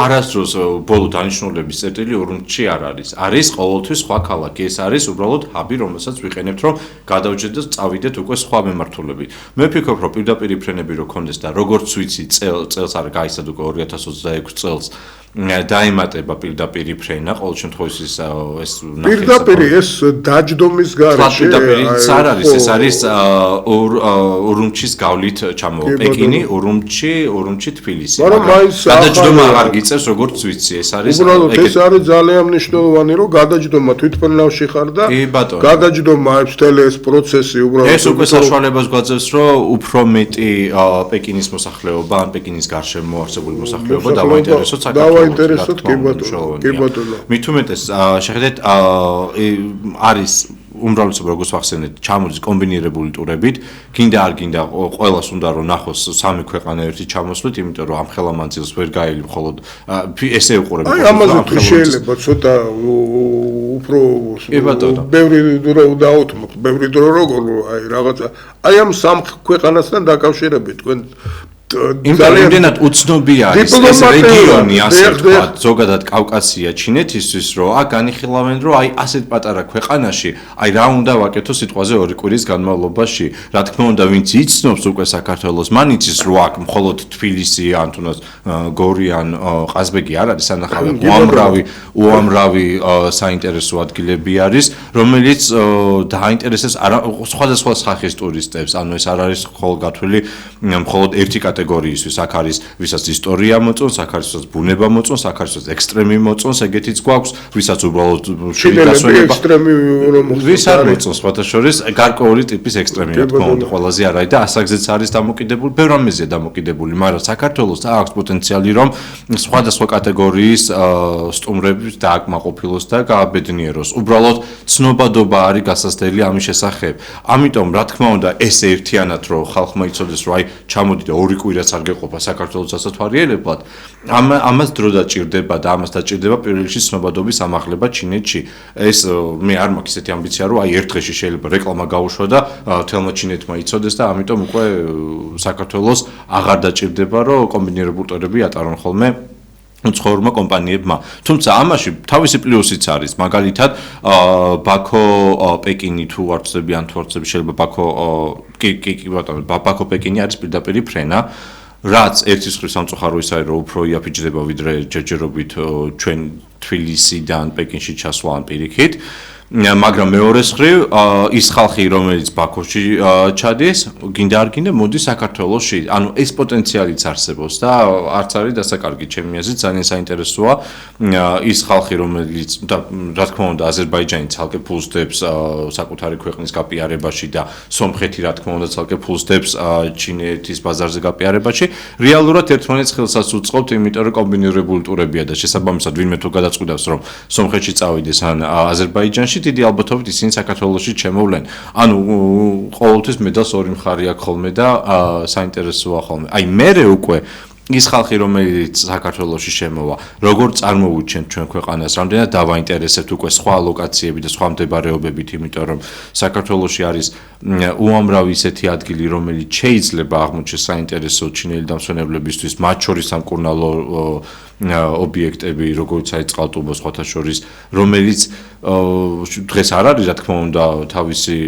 არასდროს ბოლო დანიშნულების წერტილი ურუმჩი არ არის ყოველთვის სხვა ქალაქი ეს არის უბრალოდ ჰაბი რომელსაც ვიყენებთ რომ გადავჯდეთ და წავიდეთ უკვე სხვა მემართულებით მე ვფიქრობ რომ პირდაპირი ფრენები რო კონდეს და როგორც ვიცი წელს არ გაიცად უკვე 2026 წელს დაემატება პირდაპირი ფრენა ყოველ შემთხვევაში ეს პირდაპირი ეს დაჯდომის გარეშე არ არის ეს არის ურუმჩის გავლით ჩამოვა პეკინი ურუმჩი თბილისი გადაჯდომა არ გიწევს როგორც ვიცი ეს არის უბრალოდ ეს არის ძალიან მნიშვნელოვანი რომ გადაჯდომა თვითმფრინავში ხარ და გადაჯდომა მთელი ეს პროცესი უბრალოდ ეს უკვე საშუალებას გვაძლევს რომ უფრო მეტი პეკინის მოსახლეობა ან პეკინის გარშემო არსებული მოსახლეობა დავაინტერესოთ საქართველოს ინტერესოთ კი ბატონო. მით უმეტეს შეხედეთ არის უმრავლესობა როგორც ვახსენეთ ჩამოდის კომბინირებული ტურებით, გინდა არ გინდა ყველას უნდა რომ ნახოს სამი ქვეყანა ერთი ჩამოსვლით, იმიტომ რომ ამ ხელა მანძილს ვერ გაელი მხოლოდ ესე უყურებ. აი ამაზე შეიძლება ცოტა უფრო ბევრი დრო დაუთმოთ, ბევრი დრო როგორ აი რაღაცა აი ამ სამ ქვეყანასთან დაკავშირებით თქვენ იმდენად უცნობი არის ეს რეგიონი ასე ვთქვათ ზოგადად კავკასია ჩინეთისთვის რომ აქ განიხილავენ რომ აი ასეთ პატარა ქვეყანაში აი რა უნდა ვაკეთო სიტყვაზე ორი კვირის განმავლობაში რა თქმა უნდა ვინც იცნობს უკვე საქართველოს მან იცის რომ აქ მხოლოდ თბილისი ან თუნდაც გორი ან ყაზბეგი არ არის სანახავი უამრავი საინტერესო ადგილები არის რომელიც დააინტერესებს სხვადასხვა სახის ტურისტებს ანუ ეს არ არის მხოლოდ ერთი კატეგორიისთვის აქ არის ვისაც ისტორია მოწონს, აქ არის ვისაც ბუნება მოწონს, აქ არის ვისაც ექსტრემი მოწონს, ეგეთიც გვაქვს, ვისაც უბრალოდ შეგასვენება ექსტრემი რომ ვის არ მოწონს, ფათაშორის გარკვეული ტიპის ექსტრემი რა თქმა უნდა, ყველაზე არის და ასაგზეც არის დამოკიდებული, ბევრ რამეზეა დამოკიდებული, მაგრამ საქართველოს აქვს პოტენციალი რომ სხვადასხვა კატეგორიის სტუმრებს დააკმაყოფილოს და გააბედნიეროს. უბრალოდ ცნობადობა არის გასასწრელი ამის შესახებ. ამიტომ რა თქმა უნდა ეს ერთიანად რომ ხალხმა იცოდეს რომ აი ჩამოდი და ორი კვირაც არ გეყოფა საქართველოს სასათვალიერებლად ამას დრო დაჭირდება და ამას დაჭირდება პირველ რიგში ცნობადობის ამაღლება ჩინეთში ეს მე არ მაქვს ესეთი ამბიცია რომ აი ერთ დღეში შეიძლება რეკლამა გაუშვა და თელმა ჩინეთმა იცოდეს და ამიტომ უკვე საქართველოს აღარ დაჭირდება რომ კომბინირებული ტურები ატარონ ხოლმე უცხოურმა კომპანიებმა. თუმცა ამაში თავისი პლუსიც არის. მაგალითად, ბაქო პეკინი თუ არ ვწდები ან თუ არ ვწდები შეიძლება ბაქო პეკინი არის პირდაპირი ფრენა. რაც ერთის მხრივ სამწუხარო ის არის რომ უფრო იაფიჯდება ვიდრე ჯერჯერობით ჩვენ თბილისიდან პეკინში ჩასვლა ან პირიქით. მაგრამ მეორეს მხრივ ის ხალხი რომელიც ბაქოში ჩადის, გინდა არ გინდა მოდის საქართველოში. ანუ ეს პოტენციალიც არსებობს და არც არის დასაკარგი ჩემი აზრით, ძალიან საინტერესოა ის ხალხი რომელიც რა თქმა უნდა აზერბაიჯანი ცალკე ფულს დებს საკუთარი ქვეყნის გაპიარებაში და სომხეთი რა თქმა უნდა ცალკე ფულს დებს ჩინეთის ბაზარზე გაპიარებაში. რეალურად ერთმანეთს ხელსაც უწყობთ, იმიტომ რომ კომბინირებული ტურებია და შესაბამისად ვინმე თუ გადაწყვიტავს რომ სომხეთში წავიდეს ან აზერბაიჯანში დიდი ალბათობით ისინი საქართველოში ჩემოვლენ. ანუ ყოველთვის მედალს ორი მხარე აქვს ხოლმე და საინტერესოა ხოლმე. აი მერე უკვე ის ხალხი რომელიც საქართველოში შემოვა, როგორ წარმოვუჩენთ ჩვენ ქვეყანას, რამდენად დავაინტერესებთ უკვე სხვა ლოკაციები და სხვა მდებარეობებით, იმიტომ რომ საქართველოში არის უამრავი ისეთი ადგილი, რომელიც შეიძლება აღმოჩნდეს საინტერესო ჩინელი დამსვენებლებისთვის, მათ შორის სამკურნალო ობიექტები, როგორც აი წყალტუბო სხვათა შორის, რომელიც დღეს არ არის, რა თქმა უნდა, თავისი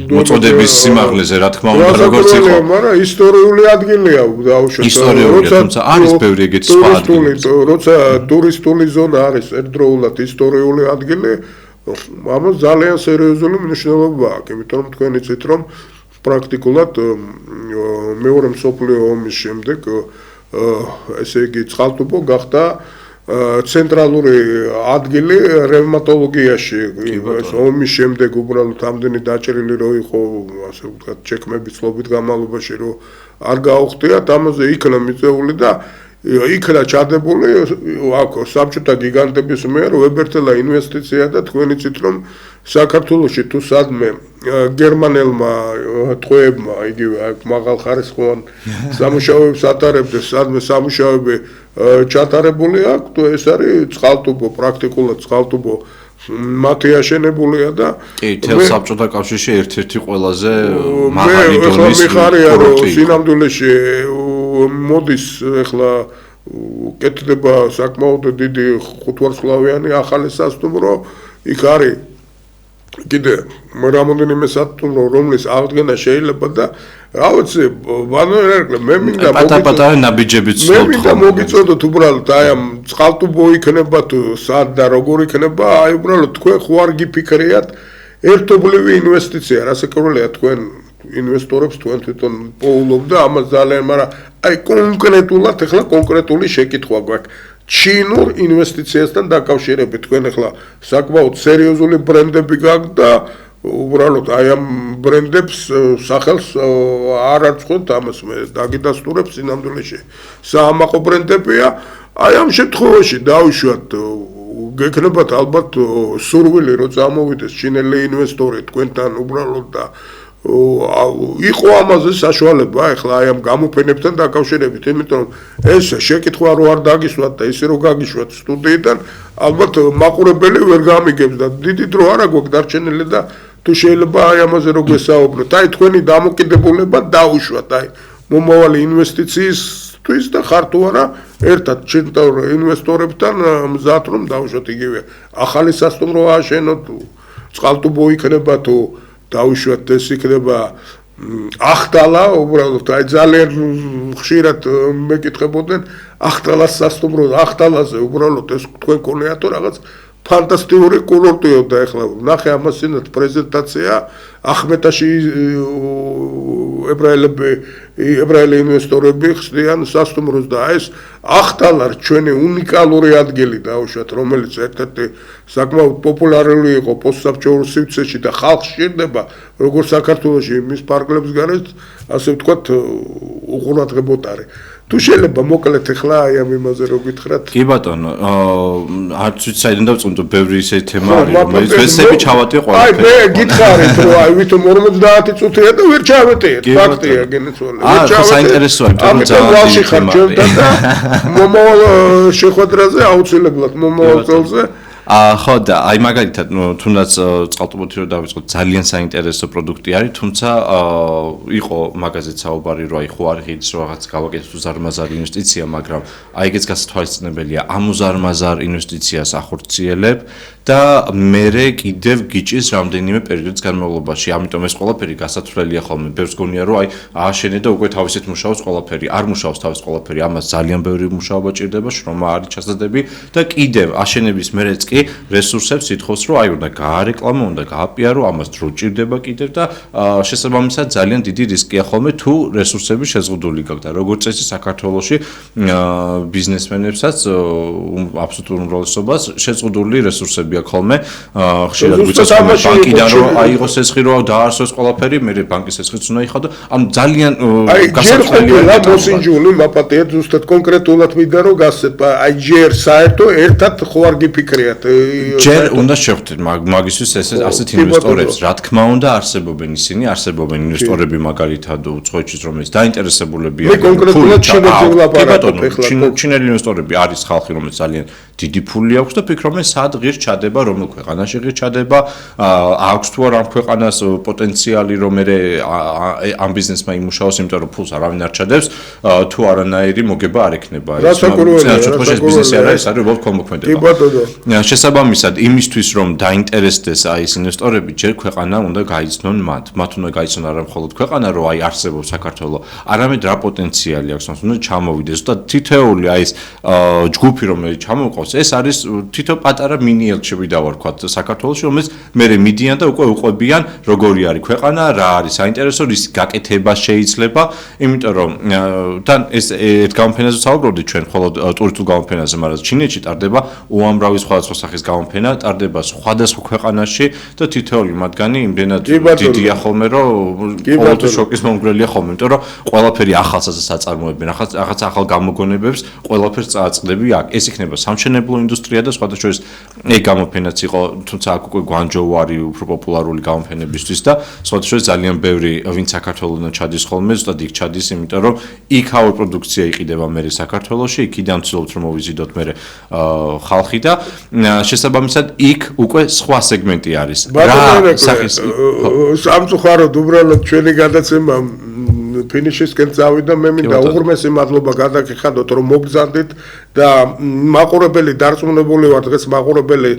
მოწოდების სიმაღლეზე, რა თქმა უნდა, როგორც იყო. მაგრამ ისტორიული ადგილია დაუშვათ. თუმცა არის ბევრი ეგეთი სხვა ადგილი. როცა ტურისტული ზონა არის ერთდროულად ისტორიული ადგილი, ამას ძალიან სერიოზული მნიშვნელობა აქვს, იმიტომ რომ თქვენ იცით რომ პრაქტიკულად მეორე მსოფლიო ომის შემდეგ ესე იგი წყალტუბო გახდა ცენტრალური ადგილი რევმატოლოგიაში ეს ომის შემდეგ უბრალოდ ამდენი დაჭრილი რო იყო ასე ვთქვათ ჩექმების წლობით განმავლობაში რომ არ გაუხდიათ ამაზე იქნა მიწეული და იქნა ჩადებული აქ საბჭოთა გიგანტების მიერ ვებერთელა ინვესტიცია და თქვენ იცით რომ საქართველოში თუ სადმე გერმანელმა ტყვეებმა იგივე აქ მაღალხარისხოვან სამუშაოებს ატარებდეს სადმე სამუშაოები ჩატარებული აქვს, ეს არის წყალტუბო, პრაქტიკულად წყალტუბო მათი აშენებულია და კი, თელ საბჭოთა კავშირში ერთ-ერთი ყველაზე მაღალი დონის მიხარია რომ სინამდვილეში მოდის ახლა კეთდება საკმაოდ დიდი ხუთვარსკვლავიანი ახალი სასტუმრო იქ არის კიდე რამოდენიმე სასტუმრო რომლის აღდგენა შეიძლება და რა ვიცი ვანერგლე მე მინდა პატარ-პატარა ნაბიჯებიც მე მინდა მოგიწოდოთ უბრალოდ აი ამ წყალტუბო იქნება თუ სად და როგორ იქნება აი უბრალოდ თქვენ ხო არ გიფიქრიათ ერთობლივი ინვესტიცია რასაკვირველია თქვენ ინვესტორებს თქვენ თვითონ პოულობ და ამას ძალიან მაგრამ აი კონკრეტულად ახლა კონკრეტული შეკითხვა გვაქვს ჩინურ ინვესტიციასთან დაკავშირებით თქვენ ახლა საკმაოდ სერიოზული ბრენდები გაქვთ და უბრალოდ აი ამ ბრენდებს სახელს არ არწყვეტ ამას მე დაგიდასტურებ სინამდვილეში საამაყო ბრენდებია აი ამ შემთხვევაში დავიშვათ გექნებათ ალბათ სურვილი რომ წამოვიდეს ჩინელი ინვესტორი თქვენთან უბრალოდ და იყო ამაზე საშუალება ახლა აი ამ გამოფენებთან დაკავშირებით იმიტომ რომ ეს შეკითხვა რო არ დაგისვათ და ისე რო გაგიშვათ სტუდიიდან ალბათ მაყურებელი ვერ გამიგებს და დიდი დრო არ აქვს დარჩენილი და თუ შეიძლება აი ამაზე რო გესაუბროთ აი თქვენი დამოკიდებულება დაუშვათ აი მომავალი ინვესტიციისთვის და ხარ თუ არა ერთად ჩინურ ინვესტორებთან მზად რომ დაუშვათ იგივე ახალი სასტუმრო ააშენოთ წყალტუბო იქნება თუ დაუშვათ ეს იქნება ახტალა უბრალოდ აი ძალიან ხშირად მეკითხებოდნენ ახტალას სასტუმრო ახტალაზე უბრალოდ ეს თქვენ გქონიათ რაღაც ფანტასტიკური კურორტიო და ეხლა ნახე ამას წინათ პრეზენტაცია ახმეტაში ებრაელი ინვესტორები ხსნიან სასტუმროს და ეს ახტალა ჩვენი უნიკალური ადგილი დაუშვათ რომელიც ერთ-ერთი საკმაოდ პოპულარული იყო პოსტსაბჭოურ სივრცეში და ხალხს სჭირდება როგორც საქართველოში მის პარკლებს გარეთ ასე ვთქვათ უყურადღებოდ არის თუ შეიძლება მოკლედ ახლა აი ამ იმაზე რო გითხრათ კი ბატონო არც ვიცი საიდან დავწუნდო ბევრი ისე თემა არის რომელიც ვესები ჩავატე ყველაფერი აი მე გითხარით რომ აი ვითომ 50 წუთია და ვერ ჩავეტიეთ ფაქტია გენეცვალე ვერ ჩავეტიეთ საინტერესოა იმიტომ ძალიან თემა და მომავალ შეხვედრაზე აუცილებლად მომავალ წელზე ხო და აი მაგალითად თუნდაც წყალტუბოთი რომ დავიწყოთ ძალიან საინტერესო პროდუქტი არის თუმცა იყო მაგაზეც საუბარი რომ აი ხო არ ღირს რაღაც გავაკეთოთ უზარმაზარ ინვესტიცია მაგრამ აი ეგეც გასათვალისწინებელია ამ უზარმაზარ ინვესტიციას ახორციელებ და მერე კიდევ გიჭის რამდენიმე პერიოდის განმავლობაში ამიტომ ეს ყველაფერი გასათვლელია ხოლმე ბევრს გონია რომ აი ააშენე და უკვე თავისით მუშაობს ყველაფერი არ მუშაობს თავის ყველაფერი ამას ძალიან ბევრი მუშაობა ჭირდება შრომა არის ჩასადები და კიდევ აშენების მერეც რესურსებს ითხოვს რომ აი უნდა გაარეკლამო უნდა გააპიარო ამას დრო ჭირდება კიდევ და შესაბამისად ძალიან დიდი რისკია ხოლმე თუ რესურსები შეზღუდული გაქვს და როგორც წესი საქართველოში ბიზნესმენებსაც აბსოლუტურ უმრავლესობას შეზღუდული რესურსები აქვს ხოლმე ხშირად გვიწევს ბანკიდან რომ აიღოს ეს ხი რომ დაარსოს ყველაფერი მე ბანკის ეს ხიც უნდა იხადო ამ ძალიან გასაცხელია მოსინჯული მაპატიეთ ზუსტად კონკრეტულად მინდა რომ გასცეთ აი ჯერ საერთო ერთად ხო არ გიფიქრიათ ჯერ უნდა შევხვდეთ მაგისთვის ასეთ ინვესტორებს რა თქმა უნდა არსებობენ ისინი არსებობენ ინვესტორები მაგალითად უცხოეთში რომელიც დაინტერესებულები არიან მე კონკრეტულად ჩინელი ინვესტორები არის ხალხი რომელიც ძალიან დიდი ფული აქვს და ფიქრობენ სად ღირს ჩადება რომელ ქვეყანაში ღირს ჩადება აქვს თუ არა ამ ქვეყანას პოტენციალი რომ ამ ბიზნესმა იმუშაოს იმიტომ რომ ფულს არავინ არ ჩადებს თუ არანაირი მოგება არ ექნება ეს ეს ბიზნესი არ არის უბრალოდ ქონმოქმედება შესაბამისად იმისთვის რომ დაინტერესდეს აი ეს ინვესტორები ჯერ ქვეყანა უნდა გაიცნონ მათ უნდა გაიცნონ არა მხოლოდ ქვეყანა რომ აი არსებობს საქართველოს არამედ რა პოტენციალი აქვს მას უნდა ჩამოვიდეს და თითოეული აი ეს ჯგუფი რომელიც ჩამოვყავს ეს არის თითო პატარა მინი ელჩები დავარქვათ საქართველოში რომელიც მერე მიდიან და უკვე უყვებიან როგორი არის ქვეყანა რა არის საინტერესო რის გაკეთება შეიძლება იმიტომ რომ თან ეს ერთ გამოფენაზე საუბრობდით ჩვენ მხოლოდ ტურისტულ გამოფენაზე მაგრამ ჩინეთში ტარდება უამრავი სხვადასხვა სახის გამოფენა ტარდება სხვადასხვა ქვეყანაში და თითოეული მათგანი იმდენად კი, ბატონო. დიდია ხოლმე, რომ კი, ყოველთვის ბატონო. შოკის მომგვრელია ხოლმე, იმიტომ რომ ყველაფერი ახალსაც აწარმოებენ, რაღაც ახალ გამოგონებებს, ყველაფერს წააწყდები აქ. ეს იქნება სამშენებლო ინდუსტრია და სხვადასხვა შორის ეგ გამოფენაც იყო, თუმცა აქ უკვე გვანჯოუ არის უფრო პოპულარული გამოფენებისთვის და სხვადასხვა შორის ძალიან ბევრი ვინც საქართველოსთან ჩადის ხოლმე, ზუსტად იქ ჩადის, იმიტომ რომ იქავე პროდუქცია იყიდება მე საქართველოში, იქიდან ვცდილობთ რომ მოვიზიდოთ მე ხალხი და შესაბამისად იქ უკვე სხვა სეგმენტი არის. სახის სამწუხაროდ უბრალოდ ჩვენი გადაცემა ფინიშისკენ წავიდა მე მინდა უღრმესი მადლობა გადაგიხადოთ რომ მოგზანდით და მაყურებელი დარწმუნებული ვარ დღეს მაყურებელი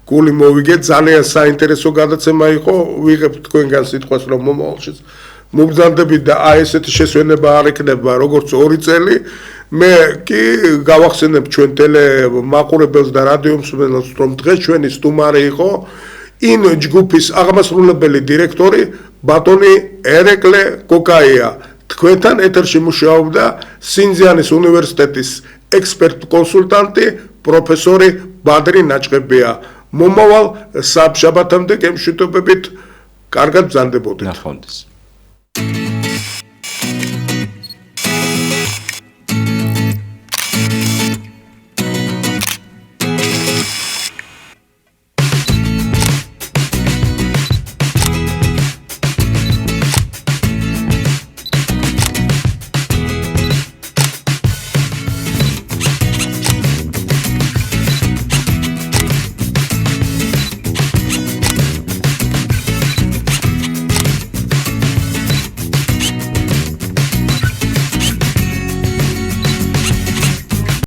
გული მოვიგეთ ძალიან საინტერესო გადაცემა იყო ვიღებთ თქვენგან სიტყვას რომ მომავალში მოგზანდებით და აი ესეთი შესვენება არ ეკნება როგორც 2 წელი მე კი გავახსენებ ჩვენ ტელე მაყურებელს და რადიო მსმენელს რომ დღეს ჩვენი სტუმარი იყო იმ ჯგუფის აღმასრულებელი დირექტორი ბატონი ერეკლე კოკაია თქვენთან ეთერში მუშაობდა სინძიანის უნივერსიტეტის ექსპერტ კონსულტანტი პროფესორი ბადრი ნაჭყებია მომავალ საბშაბათამდე გემშვიდობებით კარგად ბრძანდებოდეთ ნახვამდის